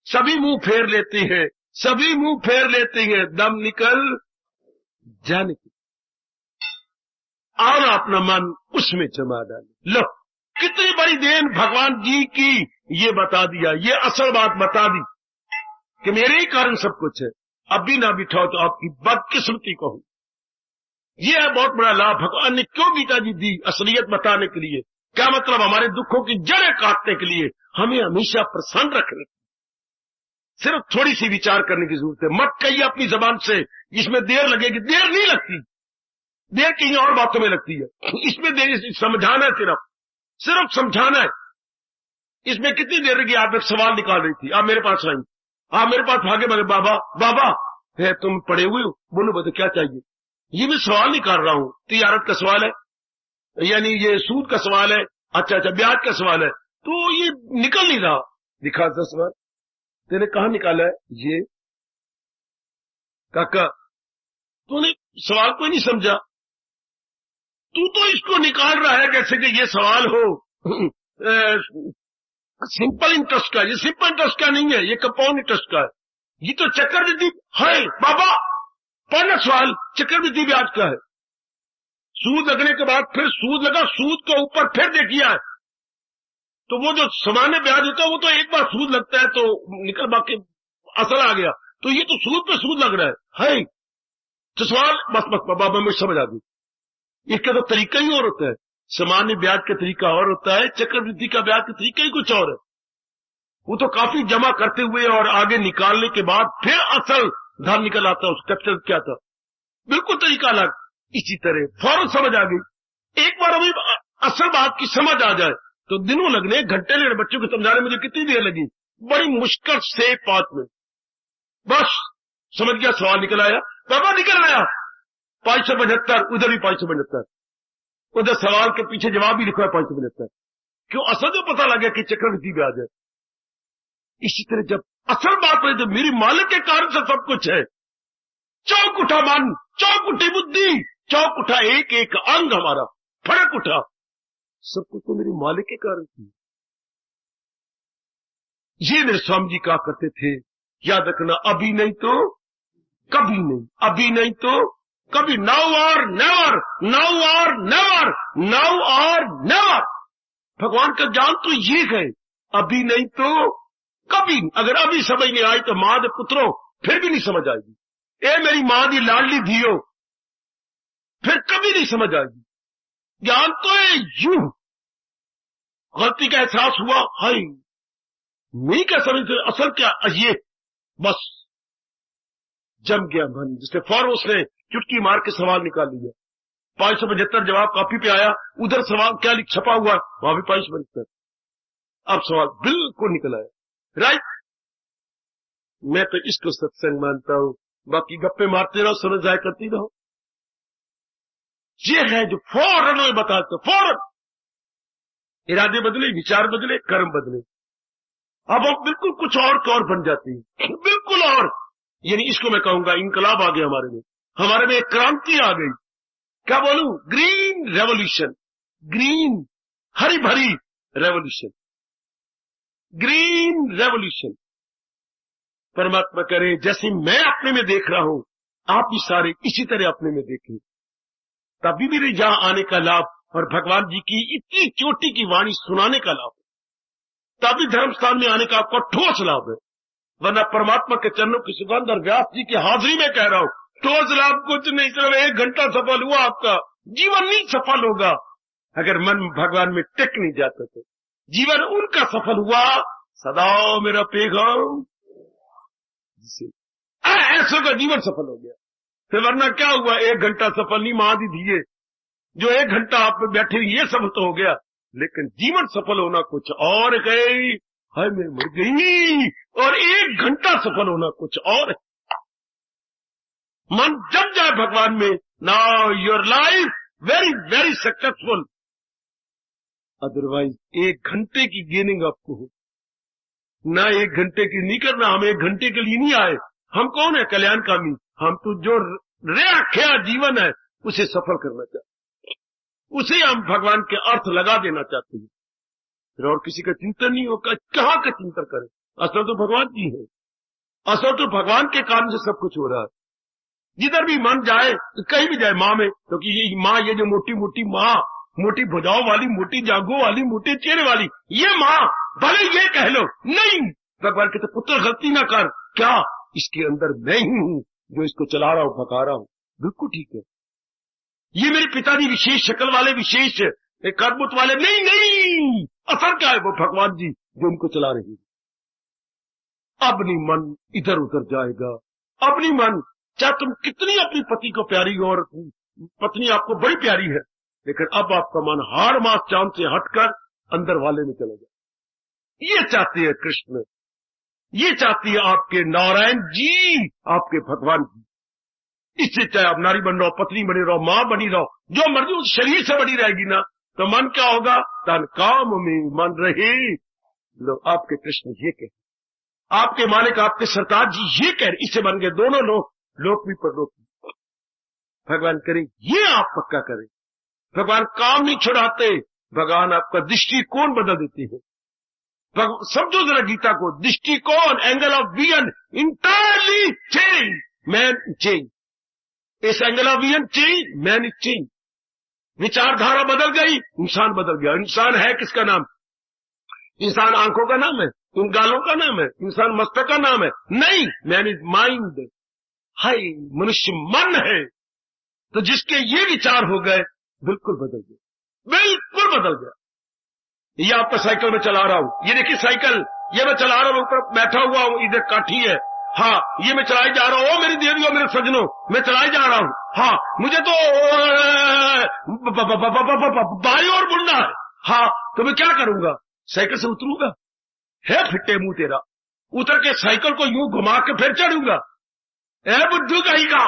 सभी मुंह फेर लेते हैं, सभी मुंह फेर लेते हैं दम निकल जाने की, और अपना मन उसमें जमा डाले। लो कितनी बड़ी देन भगवान जी की, ये बता दिया, ये असल बात बता दी कि मेरे ही कारण सब कुछ है। अब भी ना बिठाओ तो आपकी बदकिस्मती कहूं। ये है बहुत बड़ा लाभ भगवान ने क्यों गीता जी दी, असलियत बताने के लिए। क्या मतलब? हमारे दुखों की जड़ें काटने के लिए, हमें हमेशा प्रसन्न रखने। सिर्फ थोड़ी सी विचार करने की जरूरत है। मत कहिए अपनी जबान से इसमें देर लगेगी, देर नहीं लगती, देर कहीं और बातों में लगती है। इसमें देर समझाना है, सिर्फ समझाना है। इसमें कितनी देर लगी? आप एक सवाल निकाल रही थी, आप मेरे पास आई, आप मेरे पास भागे भागे, बाबा बाबा है, तुम पढ़े हुए हो, बोलो बोलो क्या चाहिए? ये मैं सवाल निकाल रहा हूं, तिजारत का सवाल है, यानी ये सूद का सवाल है, अच्छा ब्याज का सवाल है, तो ये निकल नहीं रहा। दिखा था सवाल, तेरे कहां निकाला है? ये काका तूने सवाल कोई नहीं समझा, तू तो इसको निकाल रहा है जैसे कि ये सवाल हो सिंपल इंटरेस्ट का। ये सिंपल इंटरेस्ट का नहीं है, ये कंपाउंड इंटरेस्ट का है। ये तो चक्रवृद्धि है बाबा, पढ़ना सवाल, चक्रवृद्धि ब्याज का है। सूद लगने के बाद फिर सूद लगा, सूद के ऊपर फिर देखिए, तो वो जो सामान्य ब्याज होता है वो तो एक बार सूद लगता है तो निकल बाकी असल आ गया, तो ये तो सूद पे सूद लग रहा है। तो सवाल बस बाबा मुझे समझ आ गई, इसका तो तरीका ही और होता है। सामान्य ब्याज का तरीका और होता है, चक्रवृद्धि का ब्याज का तरीका ही कुछ और है। वो तो काफी जमा करते हुए और आगे निकालने के बाद फिर असल धन निकल आता है, उस कैपिटल क्या था, बिल्कुल तरीका अलग। इसी तरह फौरन समझ आ गई। एक बार अभी असल बात की समझ आ जाए तो दिनों लगने, घंटे लगने। बच्चों को समझाने मुझे कितनी देर लगी, बड़ी मुश्किल से 5 मिनट, बस समझ गया। सवाल निकल आया, बाबा निकल आया 575, उधर भी 575, उधर सवाल के पीछे जवाब भी लिखा है 575। क्यों? असल जो पता लग गया कि चक्रवृद्धि ब्याज है। इसी तरह जब असल बात है, जब मेरी मालिक के कारण से सब कुछ है, चौक उठा मन, चौक उठी बुद्धि, चौक उठा एक एक अंग हमारा, फड़क उठा, सब कुछ तो मेरे मालिक के कारण थी। ये मेरे स्वामी जी कहा करते थे, याद रखना, अभी नहीं तो कभी नहीं, अभी नहीं तो कभी, नाउ और नेवर, नाउ और नेवर, नाउ और नेवर। भगवान का ज्ञान तो ये है, अभी नहीं तो कभी। अगर अभी समझ नहीं आई तो मां दे पुत्रों फिर भी नहीं समझ आएगी। ए मेरी मां दी लाडली धियो, फिर कभी नहीं समझ आएगी। ज्ञान तो है यूं, गलती का एहसास हुआ, हाय नहीं क्या समझते, असल क्या ये, बस जम गया मन। जिससे फौरन उसने चुटकी मार के सवाल निकाल लिया। 575 जवाब कॉपी पे आया, उधर सवाल क्या छपा हुआ, वहां भी 575। अब सवाल बिल्कुल निकल आया, राइट। मैं तो इसको सत्संग मानता हूं, बाकी गप्पे मारते रहो, समझ जाया करती रहो। ये है जो फौरन में बताते, फौरन इरादे बदले, विचार बदले, कर्म बदले, अब हम बिल्कुल कुछ और के और बन जाती है, बिल्कुल और। यानी इसको मैं कहूंगा इनकलाब आ गया हमारे में एक क्रांति आ गई। क्या बोलूं? ग्रीन रेवोल्यूशन, ग्रीन हरी भरी रेवोल्यूशन, ग्रीन रेवोल्यूशन। परमात्मा करे जैसे मैं अपने में देख रहा हूं, आप भी सारे इसी तरह अपने में देखें, तभी मेरे यहां आने का लाभ और भगवान जी की इतनी चोटी की वाणी सुनाने का लाभ, तभी धर्मस्थान में आने का आपको ठोस लाभ है। वरना परमात्मा के चरणों की सुगंध और व्यास जी की हाजिरी में कह रहा हूं, ठोस लाभ कुछ नहीं, सिर्फ 1 घंटा सफल हुआ, आपका जीवन नहीं सफल होगा अगर मन भगवान में टिक नहीं जाता। तो जीवन उनका सफल हुआ सदा मेरा पैगाम, ऐसा का जीवन सफल हो गया। फिर वरना क्या हुआ, 1 घंटा सफल नहीं, महादी दिए जो 1 घंटा आप बैठे ये सफल तो हो गया, लेकिन जीवन सफल होना कुछ और गई, हाय मैं मर गई, और 1 घंटा सफल होना कुछ और है। मन जब जाए भगवान में, now your life very very successful. Otherwise 1 घंटे की गेनिंग आपको हो ना, 1 घंटे की नहीं करना। हम 1 घंटे के लिए नहीं आए। हम कौन है कल्याणकामी? हम तो जो रेख्या जीवन है उसे सफल करना चाहते हैं, उसे हम भगवान के अर्थ लगा देना चाहते हैं। फिर और किसी का चिंतन नहीं होगा, कहाँ का चिंतन करें? असल तो भगवान जी है, असल तो भगवान के कारण से सब कुछ हो रहा है। जिधर भी मन जाए, कहीं भी जाए माँ में, क्योंकि ये माँ, ये जो मोटी मोटी माँ, मोटी भुजाओं वाली, मोटी जांघों वाली, मोटे चेहरे वाली ये माँ, भले ये कह लो नहीं, भगवान कहते पुत्र गलती ना कर, क्या इसके अंदर मैं ही हूँ जो इसको चला रहा हूँ, भगा रहा हूँ। बिल्कुल ठीक है, ये मेरे पिताजी विशेष शक्ल वाले, विशेष कर्मबुत वाले नहीं, नहीं, असर क्या है? वो भगवान जी जो उनको चला रही है। अब नहीं मन इधर उधर जाएगा, अब नहीं मन, चाहे तुम कितनी अपनी पति को प्यारी हो और पत्नी आपको बड़ी प्यारी है, लेकिन अब आपका मन हार मास चांद से हटकर अंदर वाले में चला जाए। ये चाहते हैं कृष्ण, ये चाहती है आपके नारायण जी, आपके भगवान जी। इससे चाहे आप नारी बन रहो, पत्नी बनी रहो, मां बनी रहो, जो मर्जी उस शरीर से बनी रहेगी ना, तो मन क्या होगा? तन काम में मन रहे। लो आपके कृष्ण ये कह, आपके मालिक, आपके सरकार जी ये कह रहे, इससे बन गए दोनों लोक भी परलोक भी। भगवान करे ये आप पक्का करें। भगवान काम नहीं छुड़ाते, भगवान आपका दृष्टिकोण बदल देते हैं। समझो जरा गीता को, दृष्टिकोण, angle of vision entirely change, man change. इस angle of vision change, man is change. विचारधारा बदल गई, इंसान बदल गया। इंसान है किसका नाम? इंसान आंखों का नाम है, इन गालों का नाम है, इंसान मस्तक का नाम है? नहीं, मैन इज माइंड। हाय, मनुष्य मन है। तो जिसके ये विचार हो गए, बिल्कुल बदल गया, बिल्कुल बदल गया। ये आपका साइकिल में चला रहा हूं, ये देखिए साइकिल, ये मैं चला रहा हूं, ऊपर बैठा हुआ हूं, इधर काठी है, हाँ ये मैं चलाई जा रहा हूं। ओ मेरी देवियों, मेरे सजनों, मैं चलाई जा रहा हूं, हाँ मुझे तो बाई और मुड़ना है, हाँ तो मैं क्या करूंगा? साइकिल से उतरूंगा? है फिट्टे मुंह तेरा, उतर के साइकिल को यूं घुमा के फिर चढ़ूंगा? ए बुद्धू कहीं का,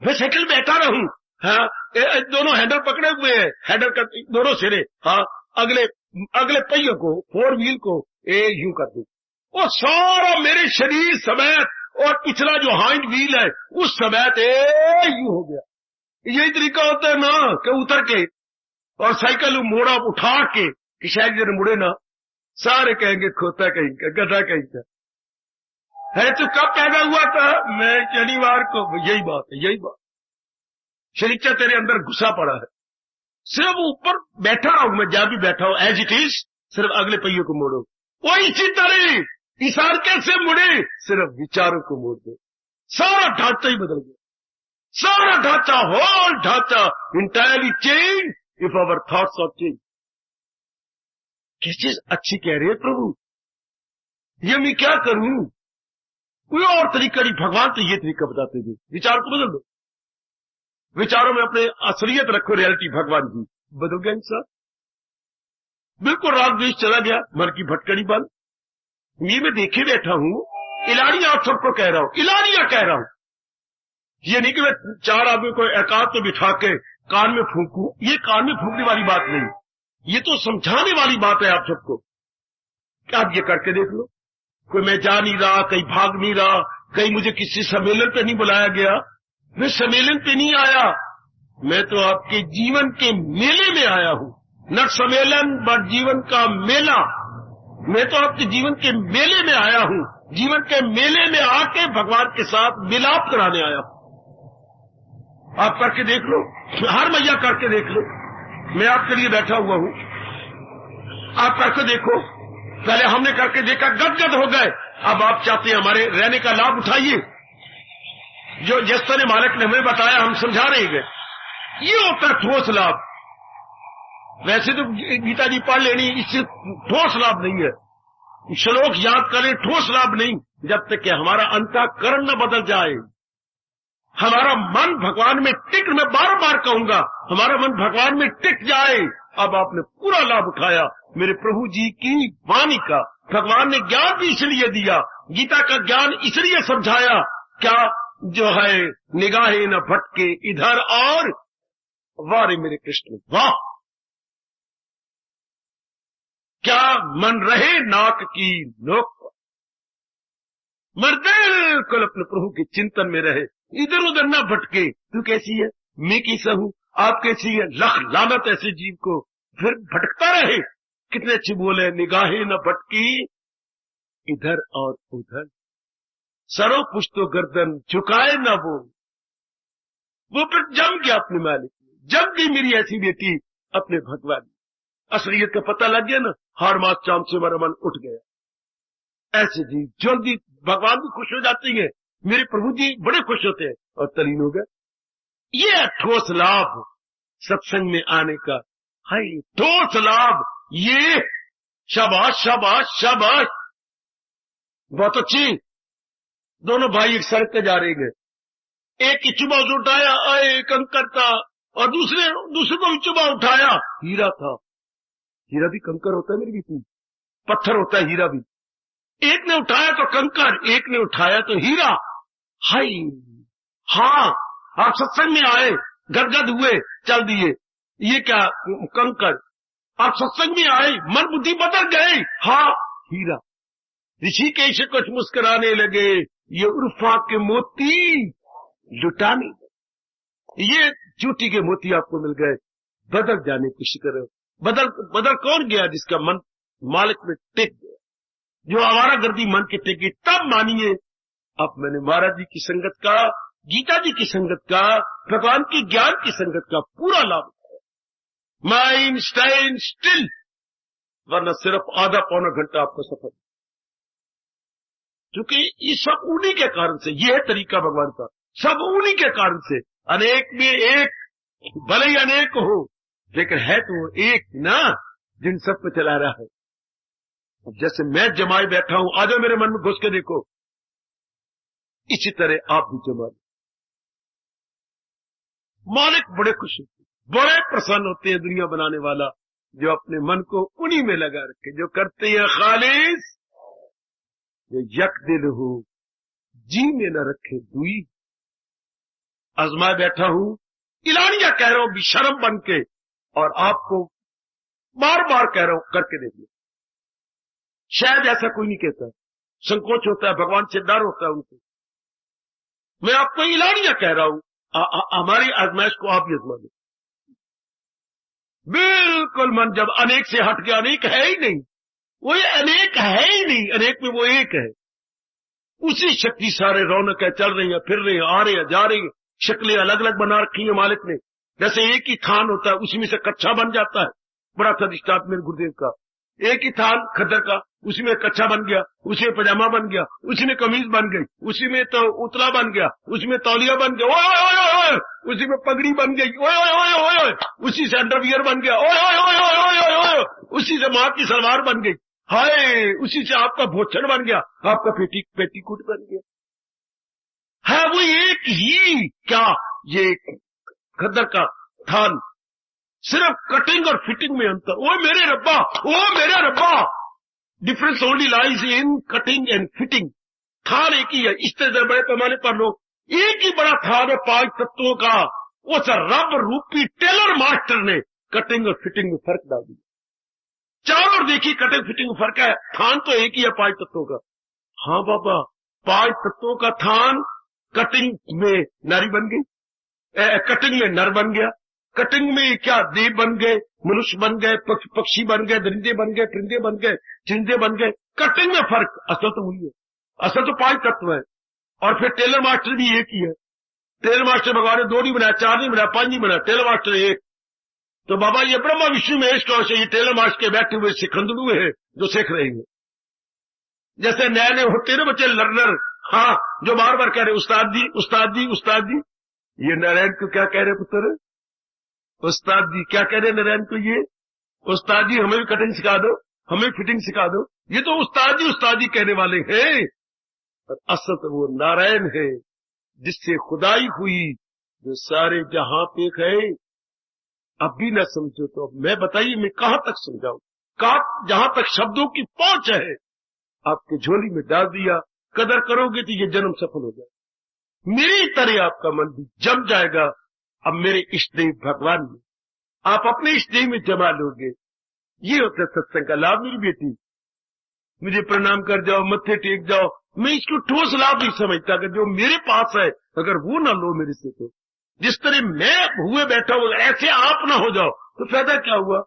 मैं साइकिल बैठा रहूं, हाँ दोनों हैंडल पकड़े हुए हैं, हैंडल का दोनों सिरे, हाँ अगले पहियों को, 4 व्हील को यूं कर दूं, वो सारा मेरे शरीर समेत, और पिछला जो हाइंड व्हील है उस समेत यूं हो गया। यही तरीका होता है ना कि उतर के और साइकिल मोड़ा उठा के कि शायद जरा मुड़े ना, सारे कहेंगे खोता कहीं का, गधा कहीं का है। तो कब पैदा हुआ था? मैं शनिवार को। यही बात है, यही बात। शरीर तेरे अंदर घुसा पड़ा है, सिर्फ ऊपर बैठा रहा हूं मैं, जहां भी बैठा हूं एज इट इज, सिर्फ अगले पहियों को मोड़ो। वो इसी तरह इशार कैसे मुड़े? सिर्फ विचारों को मोड़ दो, सारा ढांचा ही बदल गया, सारा ढांचा, होल ढांचा entirely change if our thoughts of change. किस चीज अच्छी कह रहे हैं प्रभु, ये मैं क्या करूं? कोई और तरीका नहीं, भगवान तो ये तरीका बताते थे, विचार को बदल दो, विचारों में अपने असलियत रखो, रियलिटी भगवान जी। बदल गया इंसान, बिल्कुल राग द्वेष चला गया, मन की भटकड़ी बंद। ये मैं देखे बैठा हूं, इलाड़ियां आप सबको कह रहा हूं, इलाड़ियां कह रहा हूं। ये नहीं कि मैं 4 आदमी को एकांत में बिठा के कान में फूंकू, ये कान में फूंकने वाली बात नहीं, ये तो समझाने वाली बात है आप सबको। क्या आप ये करके देख लो, कोई मैं जा नहीं रहा, कहीं भाग नहीं रहा, कहीं मुझे किसी सम्मेलन पे नहीं बुलाया गया, मैं सम्मेलन पे नहीं आया, मैं तो आपके जीवन के मेले में आया हूं। न सम्मेलन बट जीवन का मेला, मैं तो आपके जीवन के मेले में आया हूं। जीवन के मेले में आके भगवान के साथ मिलाप कराने आया हूं। आप करके देख लो, हर मैया करके देख लो, मैं आपके लिए बैठा हुआ हूं, आप करके देखो। पहले हमने करके देखा, गदगद हो गए, अब आप चाहते हैं हमारे रहने का लाभ उठाइए। जो जिस तरह मालिक ने हमें बताया हम समझा रहे गए, ये होता है ठोस लाभ। वैसे तो गीता जी पढ़ लेनी, इससे ठोस लाभ नहीं है, श्लोक याद करें, ठोस लाभ नहीं, जब तक कि हमारा अंतःकरण न बदल जाए, हमारा मन भगवान में टिक, मैं बार बार कहूंगा, हमारा मन भगवान में टिक जाए। अब आपने पूरा लाभ उठाया मेरे प्रभु जी की वाणी का। भगवान ने ज्ञान भी इसलिए दिया, गीता का ज्ञान इसलिए समझाया, क्या जो है निगाहें न भटके इधर और, वारे मेरे कृष्ण वाह, क्या मन रहे नाक की नोक पर, मन बिल्कुल अपने प्रभु के चिंतन में रहे, इधर उधर न भटके। तू कैसी है, मैं कैसा हूं, आप कैसी है, लख लानत ऐसे जीव को, फिर भटकता रहे। कितने अच्छे बोले, निगाहें न भटकी इधर और उधर, सरो पुश्तो गर्दन झुकाए न वो फिर जम गया अपने मालिक में, जम गई मेरी ऐसी बेटी अपने भगवान में। असलियत का पता लग गया ना, हर मास चाम से मेरा मन उठ गया। ऐसे जी जल्दी भगवान भी खुश हो जाती है, मेरे प्रभु जी बड़े खुश होते हैं और तलीन हो गए। ये ठोस लाभ सत्संग में आने का है, ठोस लाभ ये। शाबाश शाबाश शाबाश, बहुत अच्छी। दोनों भाई एक सड़क पे जा रहे हैं, एक की चुबा उठाया आए कंकर था, और दूसरे को भी चुबा उठाया, हीरा था। हीरा भी कंकर होता है मेरी बेटी, पत्थर होता है हीरा भी। एक ने उठाया तो कंकर, एक ने उठाया तो हीरा। हाय हाँ, आप सत्संग में आए, गदगद हुए, चल दिए, ये क्या कंकर। आप सत्संग में आए, मन बुद्धि बदल गए, हाँ हीरा। ऋषिकेश कुछ मुस्कुराने लगे, ये उर्फा के मोती लुटाने, ये चोटी के मोती आपको मिल गए, बदल जाने की कोशिश करो। बदल कौन गया, जिसका मन मालिक में टिक गया, जो आवारा गर्दी मन के टिकी। तब मानिए अब मैंने महाराज जी की संगत का, गीता जी की संगत का, भगवान की ज्ञान की संगत का पूरा लाभ उठाया। माइंड स्टैंड स्टिल, वरना सिर्फ आधा पौना घंटा आपको सफर, क्योंकि ये सब उन्हीं के कारण से, ये है तरीका भगवान का, सब उन्हीं के कारण से। अनेक में एक, भले ही अनेक हो, लेकिन है तो वो एक ना, जिन सब पे चला रहा है। अब जैसे मैं जमाए बैठा हूं, आ जाओ मेरे मन में घुस के देखो, इसी तरह आप भी जमा। मालिक बड़े खुश होते, बड़े प्रसन्न होते हैं, दुनिया बनाने वाला, जो अपने मन को उन्हीं में लगा रखे, जो करते हैं खालिस, जो यक दिल हो, जी में न रखे दुई। आजमा बैठा हूं, इलानिया कह रहा हूं बेशर्म बन के, और आपको बार बार कह रहा हूं, करके देखिए। शायद ऐसा कोई नहीं कहता, संकोच होता है, भगवान से डर होता है उनको। मैं आपको इलानिया कह रहा हूं, हमारी आजमाइश को आप ही आजमा दो। बिल्कुल मन जब अनेक से हट गया, अनेक है ही नहीं, वो अनेक है ही नहीं, अनेक में वो एक है, उसी शक्ति सारे रौनक है, चल रही है, फिर रही है, आ रही है, जा रही है। शक्लें अलग अलग बना रखी है मालिक ने, जैसे एक ही थान होता है, उसी में से कच्छा बन जाता है। बड़ा था दृष्टांत मेरे गुरुदेव का, एक ही थान खद्दर का, उसी में कच्छा बन गया, उसी में पजामा बन गया, उसी में कमीज बन गई, उसी में तो उतला बन गया, उसी में तौलिया बन गया, ओए ओए ओए ओए, उसी में पगड़ी बन गई, ओए ओए ओए ओए, उसी से अंडरवियर बन गया, ओए ओए ओए ओए ओए ओए, उसी से मां की सलवार बन गई, हाय, उसी से आपका भोछड़ बन गया, आपका पेटीकोट बन गया। है वो एक ही, क्या ये खद्दर का थान, सिर्फ कटिंग और फिटिंग में अंतर। ओ मेरे रब्बा, ओ मेरे रब्बा, difference only lies in cutting and fitting. थान एक ही है, इस तरह बड़े पैमाने पर लोग एक ही बड़ा थान है 5 तत्वों का, उस रब रूपी टेलर मास्टर ने कटिंग और फिटिंग में फर्क डाल दिया। चारों देखिए कटिंग फिटिंग में फर्क है, थान तो एक ही है 5 तत्वों का। हाँ बाबा, 5 तत्वों का थान कटिंग में नारी बन गई, कटिंग में नर बन गया, कटिंग में क्या देव बन गए, मनुष्य बन गए, पक्षी बन गए, दरिंदे बन गए, परिंदे बन गए, चिंदे बन गए। कटिंग में फर्क, असल तो वही है, असल तो 5 तत्व है। और फिर टेलर मास्टर भी एक ही है। टेलर मास्टर भगवान ने 2 नहीं बनाया, 4 नहीं बनाया, 5 नहीं बनाया, टेलर मास्टर एक। तो बाबा ये ब्रह्मा विष्णु महेश कौश है, ये टेलर मास्टर के बैठे हुए सिखंदड़ू है जो सीख रहे हैं। जैसे नए नए होते ना बच्चे लर्नर, हाँ, जो बार बार कह रहे उस्ताद जी उस्ताद जी उस्ताद जी। ये नारायण को क्या कह रहे पुत्र, उस्ताद जी क्या कह रहे नारायण को, ये उस्ताद जी हमें भी कटिंग सिखा दो, हमें फिटिंग सिखा दो। ये तो उस्ताद जी कहने वाले हैं, और असल तो वो नारायण है जिससे खुदाई हुई, जो सारे जहां पे है। अब भी न समझो तो मैं बताइए मैं कहां तक समझाऊं, जहां तक शब्दों की पहुंच है आपके झोली में डाल दिया। कदर करोगे तो ये जन्म सफल हो जाए, मेरी तरह आपका मन भी जम जाएगा। अब मेरे इष्ट देव भगवान में आप अपने इष्ट देव में जमा लोगे। ये होता है सत्संग का लाभ। मेरी बेटी मुझे प्रणाम कर जाओ, मत्थे टेक जाओ, मैं इसको ठोस लाभ नहीं समझता। अगर जो मेरे पास है अगर वो ना लो मेरे से, तो जिस तरह मैं हुए बैठा हूं ऐसे आप ना हो जाओ तो फायदा क्या हुआ,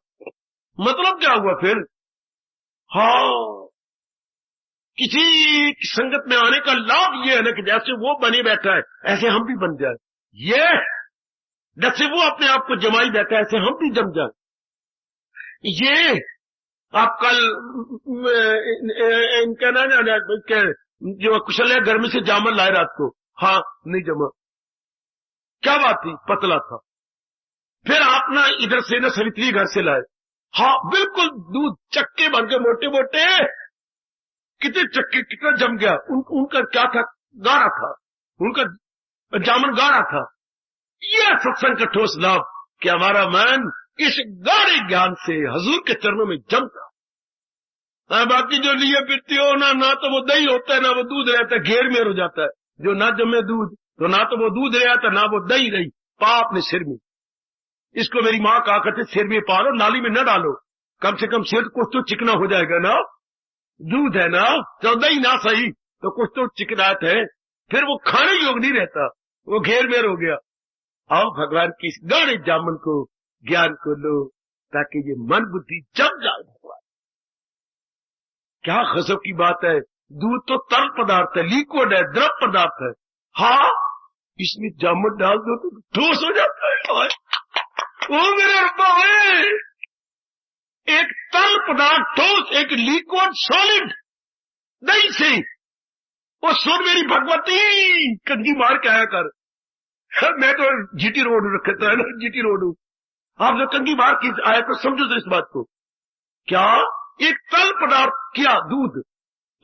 मतलब क्या हुआ फिर। हाँ, किसी संगत में आने का लाभ ये है ना कि जैसे वो बने बैठा है ऐसे हम भी बन जाए। ये जैसे वो अपने आप को जमाई बैठा है ऐसे हम भी जम जाए। ये आप कल इनका ना जो कुशल है घर में से जामन लाए रात को, हाँ नहीं जमा, क्या बात थी, पतला था। फिर आप ना इधर से ना सवित्री घर से लाए, हाँ बिल्कुल दूध चक्के भर के मोटे मोटे, कितने चक्के, कितना जम गया। उनका क्या था, गाढ़ा था, उनका जामन गाढ़ा था। यह सत्संग का ठोस लाभ कि हमारा मन इस गाढ़े ज्ञान से हजूर के चरणों में जमता। बाकी जो लिए फिरती हो ना तो वो दही होता है ना वो दूध रहता है, घेर में हो जाता है। जो ना जमे दूध तो ना तो वो दूध रहा था ना वो दही रही, पा अपने सिर में। इसको मेरी माँ कहा करते सिर में पा लो, नाली में न डालो, कम से कम सिर कुछ तो चिकना हो जाएगा ना। दूध है ना, तो दही ना सही तो कुछ तो चिकनाहट है, फिर वो खाने योग नहीं रहता, वो घेर मेर हो गया। आओ भगवान की इस गाढ़े जामन को, ज्ञान को लो, ताकि ये मन बुद्धि जम जाए। भगवान क्या गजब की बात है, दूध तो तरल पदार्थ है, लिक्विड है, द्रव पदार्थ है। हाँ, इसमें जामन डाल दो तो ठोस हो जाता है। ओ मेरे रब्बा, एक तरल पदार्थ ठोस, एक लिक्विड सॉलिड दही से। वो सुन मेरी भगवती, कंगी मार के आया कर। मैं तो जीटी रोड रखता है ना, जीटी रोड हूं। आप जो कंगी मार की आया तो समझो तो इस बात को, क्या एक तरल पदार्थ किया दूध,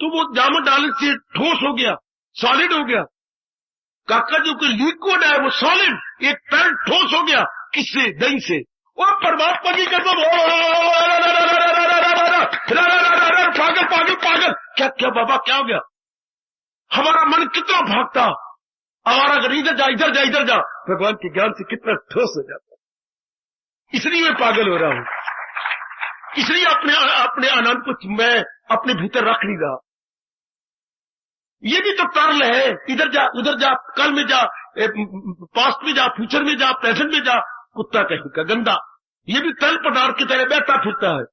तो वो जामन डालने से ठोस हो गया, सॉलिड हो गया। काका जो कि लिक्विड है वो सॉलिड, एक तरल ठोस हो गया, किससे, दही से। और परमात्मा की कसम, पागल पागल पागल, क्या क्या बाबा क्या हो गया। हमारा मन कितना भागता, हमारा अगर इधर जा इधर जा इधर जा, भगवान के ज्ञान से कितना ठोस हो जाता। इसलिए मैं पागल हो रहा हूं, इसलिए अपने आनंद को मैं अपने भीतर रख नहीं रहा। ये भी तो तरल है, इधर जा उधर जा, कल में जा, पास्ट में जा, फ्यूचर में जा, प्रेजेंट में जा, कुत्ता कहीं का गंदा। ये भी तरल पदार्थ की तरह बैठा फिरता है।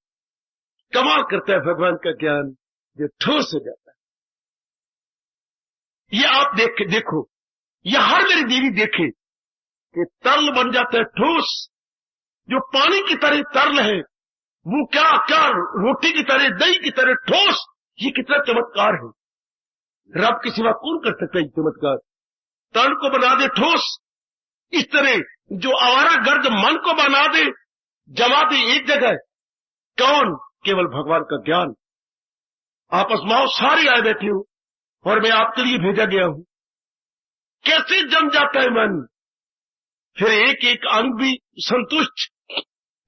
कमाल करता है भगवान का ज्ञान, जो ठोस हो जाता है। ये आप देखो, ये हर मेरी देवी देखे कि तरल बन जाता है ठोस। जो पानी की तरह तरल है वो क्या क्या रोटी की तरह, दही की तरह ठोस। ये कितना चमत्कार है, रब के सिवा कौन कर सकता है चमत्कार। तरल को बना दे ठोस, इस तरह जो आवारा गर्द मन को बना दे, जमा दे एक जगह, कौन, केवल भगवान का ज्ञान। आप आजमाओ, सारे आए बैठे हो और मैं आपके लिए भेजा गया हूं। कैसे जम जाता है मन, फिर एक एक अंग भी संतुष्ट,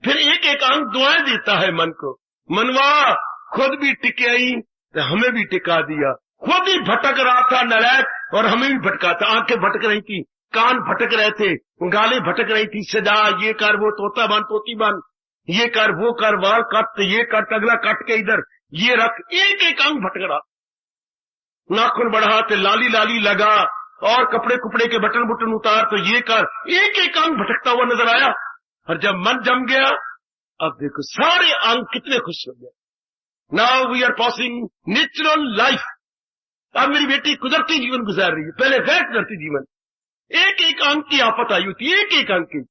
फिर एक एक अंग दुआएं देता है मन को। मनवा खुद भी टिके आई तो हमें भी टिका दिया, खुद ही भटक रहा था नलायक और हमें भी भटका था। आंखें भटक रही थी, कान भटक रहे थे, गालें भटक रही थी, सजा ये कर, वो तोता बन तोती बन, ये कर वो कर, वाल कट ये कट, अगला कट के इधर ये रख, एक एक अंग भटक रहा। नाखून बढ़ा तो लाली लाली लगा, और कपड़े कुपड़े के बटन बुटन उतार तो ये कर, एक एक अंग भटकता हुआ नजर आया। और जब मन जम गया, अब देखो सारे अंग कितने खुश हो गए। Now we are passing natural life. अब मेरी बेटी कुदरती जीवन गुजार रही है, पहले गैर कुदरती जीवन। एक एक अंग की आफत आई होती, एक एक अंग की।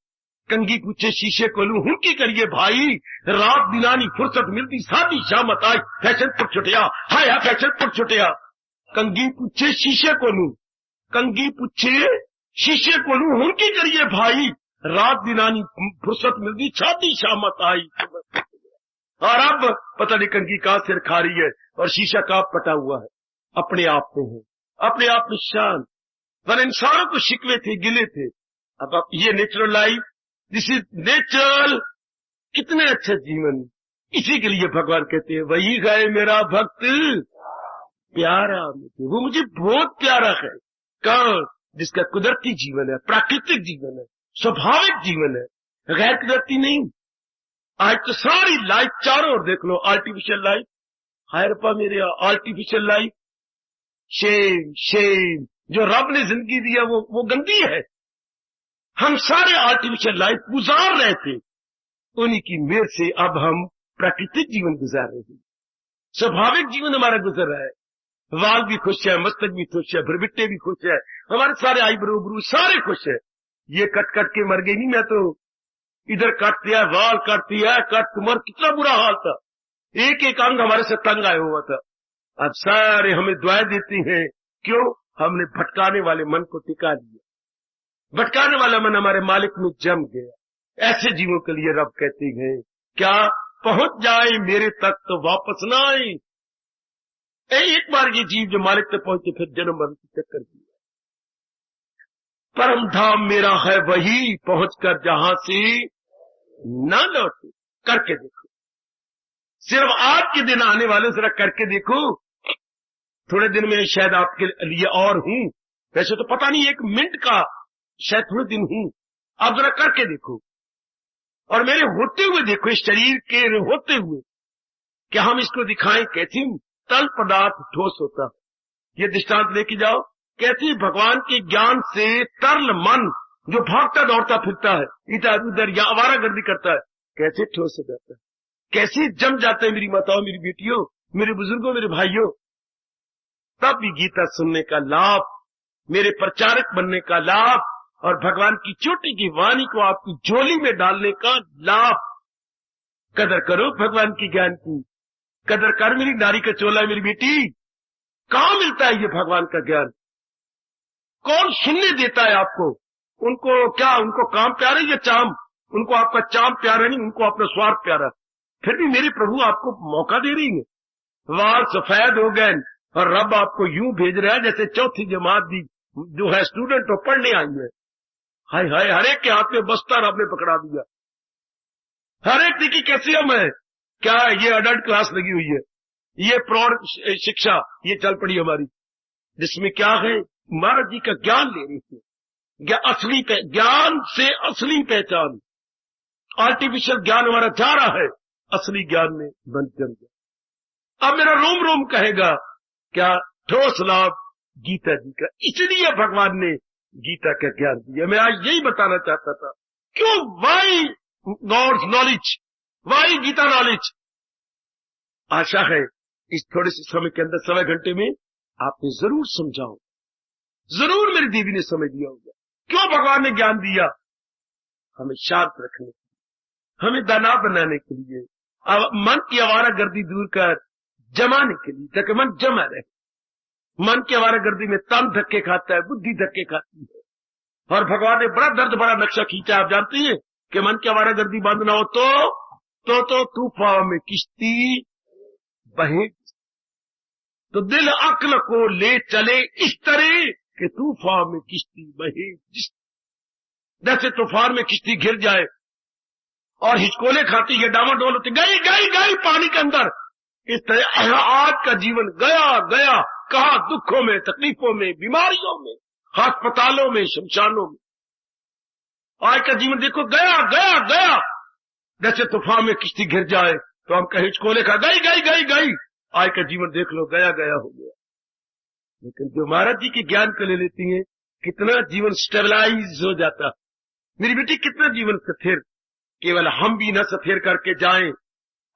कंगी पूछे शीशे को लूं हूं की करिए भाई, रात दिनानी फुर्सत मिलती सादी शामत आई, फैशन पर छुटिया हाय हा फैशन पर छुटिया। कंगी पूछे शीशे को लूं, कंगी पूछे शीशे को लूं हूं की करिए भाई, रात दिनानी फुर्सत मिलती शादी शामत आई। और अब पता नहीं कंगी कहां सिर खा रही है और शीशा कहां पटा हुआ है। अपने आप में है, अपने आप में शांत, पर इंसानों को शिकवे थे, गिले थे। अब ये natural life, this is natural, कितने अच्छा जीवन। इसी के लिए भगवान कहते हैं वही गए मेरा भक्त प्यारा मुझे, वो मुझे बहुत प्यारा है। कौन? जिसका कुदरती जीवन है, प्राकृतिक जीवन है, स्वाभाविक जीवन है, गैर कुदरती नहीं। आज तो सारी लाइफ चारों ओर देख लो, आर्टिफिशियल लाइफ। हायरपा मेरे आर्टिफिशियल लाइफ, शेम शेम। जो रब ने जिंदगी दिया वो गंदी है। हम सारे आर्टिफिशियल लाइफ गुजार रहे थे, उन्हीं की मेहर से अब हम प्राकृतिक जीवन गुजार रहे हैं। स्वाभाविक जीवन हमारा गुजर रहा है। वाल भी खुश है, मस्तक भी खुश है, भरबिट्टे भी खुश है, हमारे सारे आईब्रो ब्रू सारे खुश है। ये कट कट के मर गई नहीं, मैं तो इधर काट दिया, वाल काट दिया, कट तुम्हारा कितना बुरा हाल था। एक एक अंग हमारे से तंग आया हुआ था। अब सारे हमें दुआएं देती हैं, क्यों? हमने भटकाने वाले मन को टिका दिया। भटकाने वाला मन हमारे मालिक में जम गया। ऐसे जीवों के लिए रब कहते हैं क्या? पहुंच जाए मेरे तक तो वापस ना आए। एक बार ये जीव जो मालिक तक पहुंचे फिर जन्म मरण के चक्कर दिया। परम धाम मेरा है वही, पहुंचकर जहां से न लौटे। करके देखो, सिर्फ आज के दिन आने वाले जरा करके देखो। थोड़े दिन में शायद आपके लिए और हूं, वैसे तो पता नहीं, 1 मिनट का शायद थोड़े दिन हूं। आप जरा करके देखो और मेरे होते हुए देखो, इस शरीर के होते हुए क्या हम इसको दिखाएं कैसी तल पदार्थ ठोस होता है। ये दृष्टांत लेके जाओ, कैसी भगवान के ज्ञान से तरल मन जो भागता दौड़ता फिरता है, इधर उधर या आवारागर्दी करता है, कैसे ठोस हो जाता है, कैसे जम जाता है। मेरी माताओं, मेरी बेटियों, मेरे बुजुर्गों, मेरे भाइयों, तब भी गीता सुनने का लाभ, मेरे प्रचारक बनने का लाभ और भगवान की छोटी की वाणी को आपकी झोली में डालने का लाभ। कदर करो भगवान की ज्ञान की, कदर कर मेरी नारी का चोला, मेरी बेटी। कहां मिलता है ये भगवान का ज्ञान? कौन सुनने देता है आपको? उनको क्या, उनको काम प्यारा या चाम? उनको आपका चाम प्यारा नहीं, उनको अपना स्वार्थ प्यारा। फिर भी मेरे प्रभु आपको मौका दे रही है। वाल सफेद हो गए और रब आपको यूं भेज रहा है जैसे चौथी जमात दी जो है स्टूडेंट हो पढ़ने आई है। हाय हाय, हर एक के हाथ में बस्ता रब ने पकड़ा दिया। हर एक देखिए कैसी हम है। क्या ये अडल्ट क्लास लगी हुई है, ये प्रौढ़ शिक्षा ये चल पड़ी हमारी, जिसमें क्या है महाराज जी का ज्ञान ले रही थी। असली ज्ञान से असली पहचान, आर्टिफिशियल ज्ञान हमारा जा रहा है, असली ज्ञान में बंद जम गया। अब मेरा रोम रोम कहेगा क्या? ठोस लाभ गीता जी का। इसलिए भगवान ने गीता का ज्ञान दिया। मैं आज यही बताना चाहता था, क्यों? Why God's knowledge, why Gita knowledge. आशा है इस थोड़े से समय के अंदर, 1.25 घंटे में आपने जरूर समझाओ, जरूर मेरी देवी ने समझ लिया होगा क्यों भगवान ने ज्ञान दिया। हमें शांत रखने के लिए, हमें दाना बनाने के लिए, मन की आवारागर्दी दूर कर जमाने के लिए, ताकि मन जमा रहे। मन की आवारागर्दी में तन धक्के खाता है, बुद्धि धक्के खाती है। और भगवान ने बड़ा दर्द भरा नक्शा खींचा। आप जानती हैं कि मन की आवारागर्दी बंद ना हो तो तूफान में किश्ती बहे, तो दिल अक्ल को ले चले इस तरह कि तूफान में किश्ती बहे। जैसे तूफान में किश्ती घिर जाए और हिचकोले खाती है, डामाडोल होती, गई गई गई पानी के अंदर, इस तरह आज का जीवन गया गया, कहा दुखों में, तकलीफों में, बीमारियों में, अस्पतालों में, शमशानों में। आज का जीवन देखो गया गया गया। जैसे तूफान में किश्ती घिर जाए तो हम कहीं हिचकोले खा, गई गई गई गई। आज का जीवन देख लो गया गया हो गया। लेकिन जो महाराज जी के ज्ञान को ले लेती हैं, कितना जीवन स्टेबलाइज हो जाता। मेरी बेटी कितना जीवन स्थिर, केवल हम भी न स्थिर करके जाएं,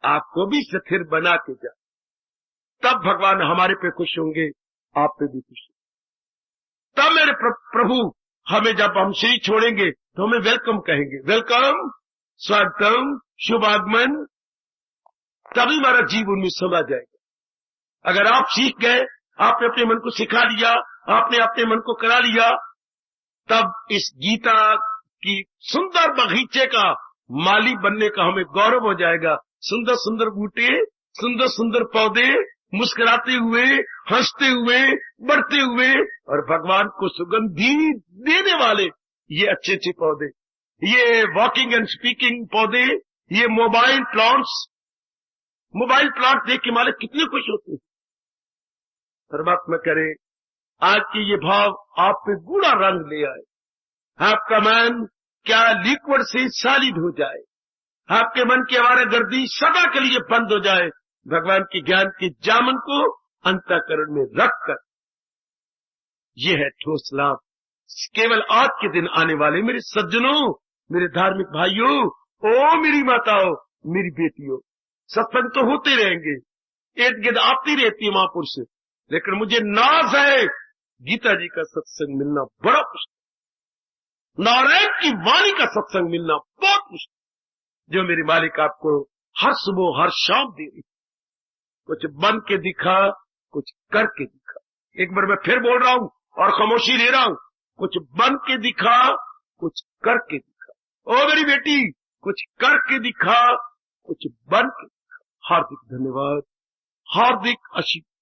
आपको भी स्थिर बना के जाए, तब भगवान हमारे पे खुश होंगे, आप पे भी खुश होंगे। तब मेरे प्रभु हमें जब हम शरीर छोड़ेंगे तो हमें वेलकम कहेंगे, वेलकम, स्वागतम, शुभ आगमन। तभी हमारा जीव उनमें समा जाएगा। अगर आप सीख गए, आपने अपने मन को सिखा लिया, आपने अपने मन को करा लिया, तब इस गीता की सुंदर बगीचे का माली बनने का हमें गौरव हो जाएगा। सुंदर सुंदर बूटे, सुंदर सुंदर पौधे, मुस्कुराते हुए, हंसते हुए, बढ़ते हुए और भगवान को सुगंधी देने वाले ये अच्छे अच्छे पौधे, ये वॉकिंग एंड स्पीकिंग पौधे, ये मोबाइल प्लांट देख के मालिक कितने खुश होते हैं। परमात्मा करे आज के ये भाव आप पे गूढ़ा रंग ले आए, आपका मन क्या लिक्विड से सॉलिड हो जाए, आपके मन की आवारागर्दी सदा के लिए बंद हो जाए, भगवान के ज्ञान के जामन को अंतःकरण में रखकर। यह है ठोस लाभ केवल आज के दिन आने वाले। मेरे सज्जनों, मेरे धार्मिक भाइयों, ओ मेरी माताओं, मेरी बेटियों, सत्संग तो होते रहेंगे, इर्द गिर्द आती रहती है महापुरुष, लेकिन मुझे नाज है गीता जी का सत्संग मिलना बड़ा मुश्किल, नारायण की वाणी का सत्संग मिलना बहुत मुश्किल, जो मेरी मालिक आपको हर सुबह हर शाम दे रही। कुछ बन के दिखा, कुछ करके दिखा। एक बार मैं फिर बोल रहा हूं और खामोशी ले रहा हूं, कुछ बन के दिखा, कुछ करके दिखा। ओ मेरी बेटी, कुछ करके दिखा, कुछ बन के दिखा। हार्दिक धन्यवाद, हार्दिक आशीर्वाद।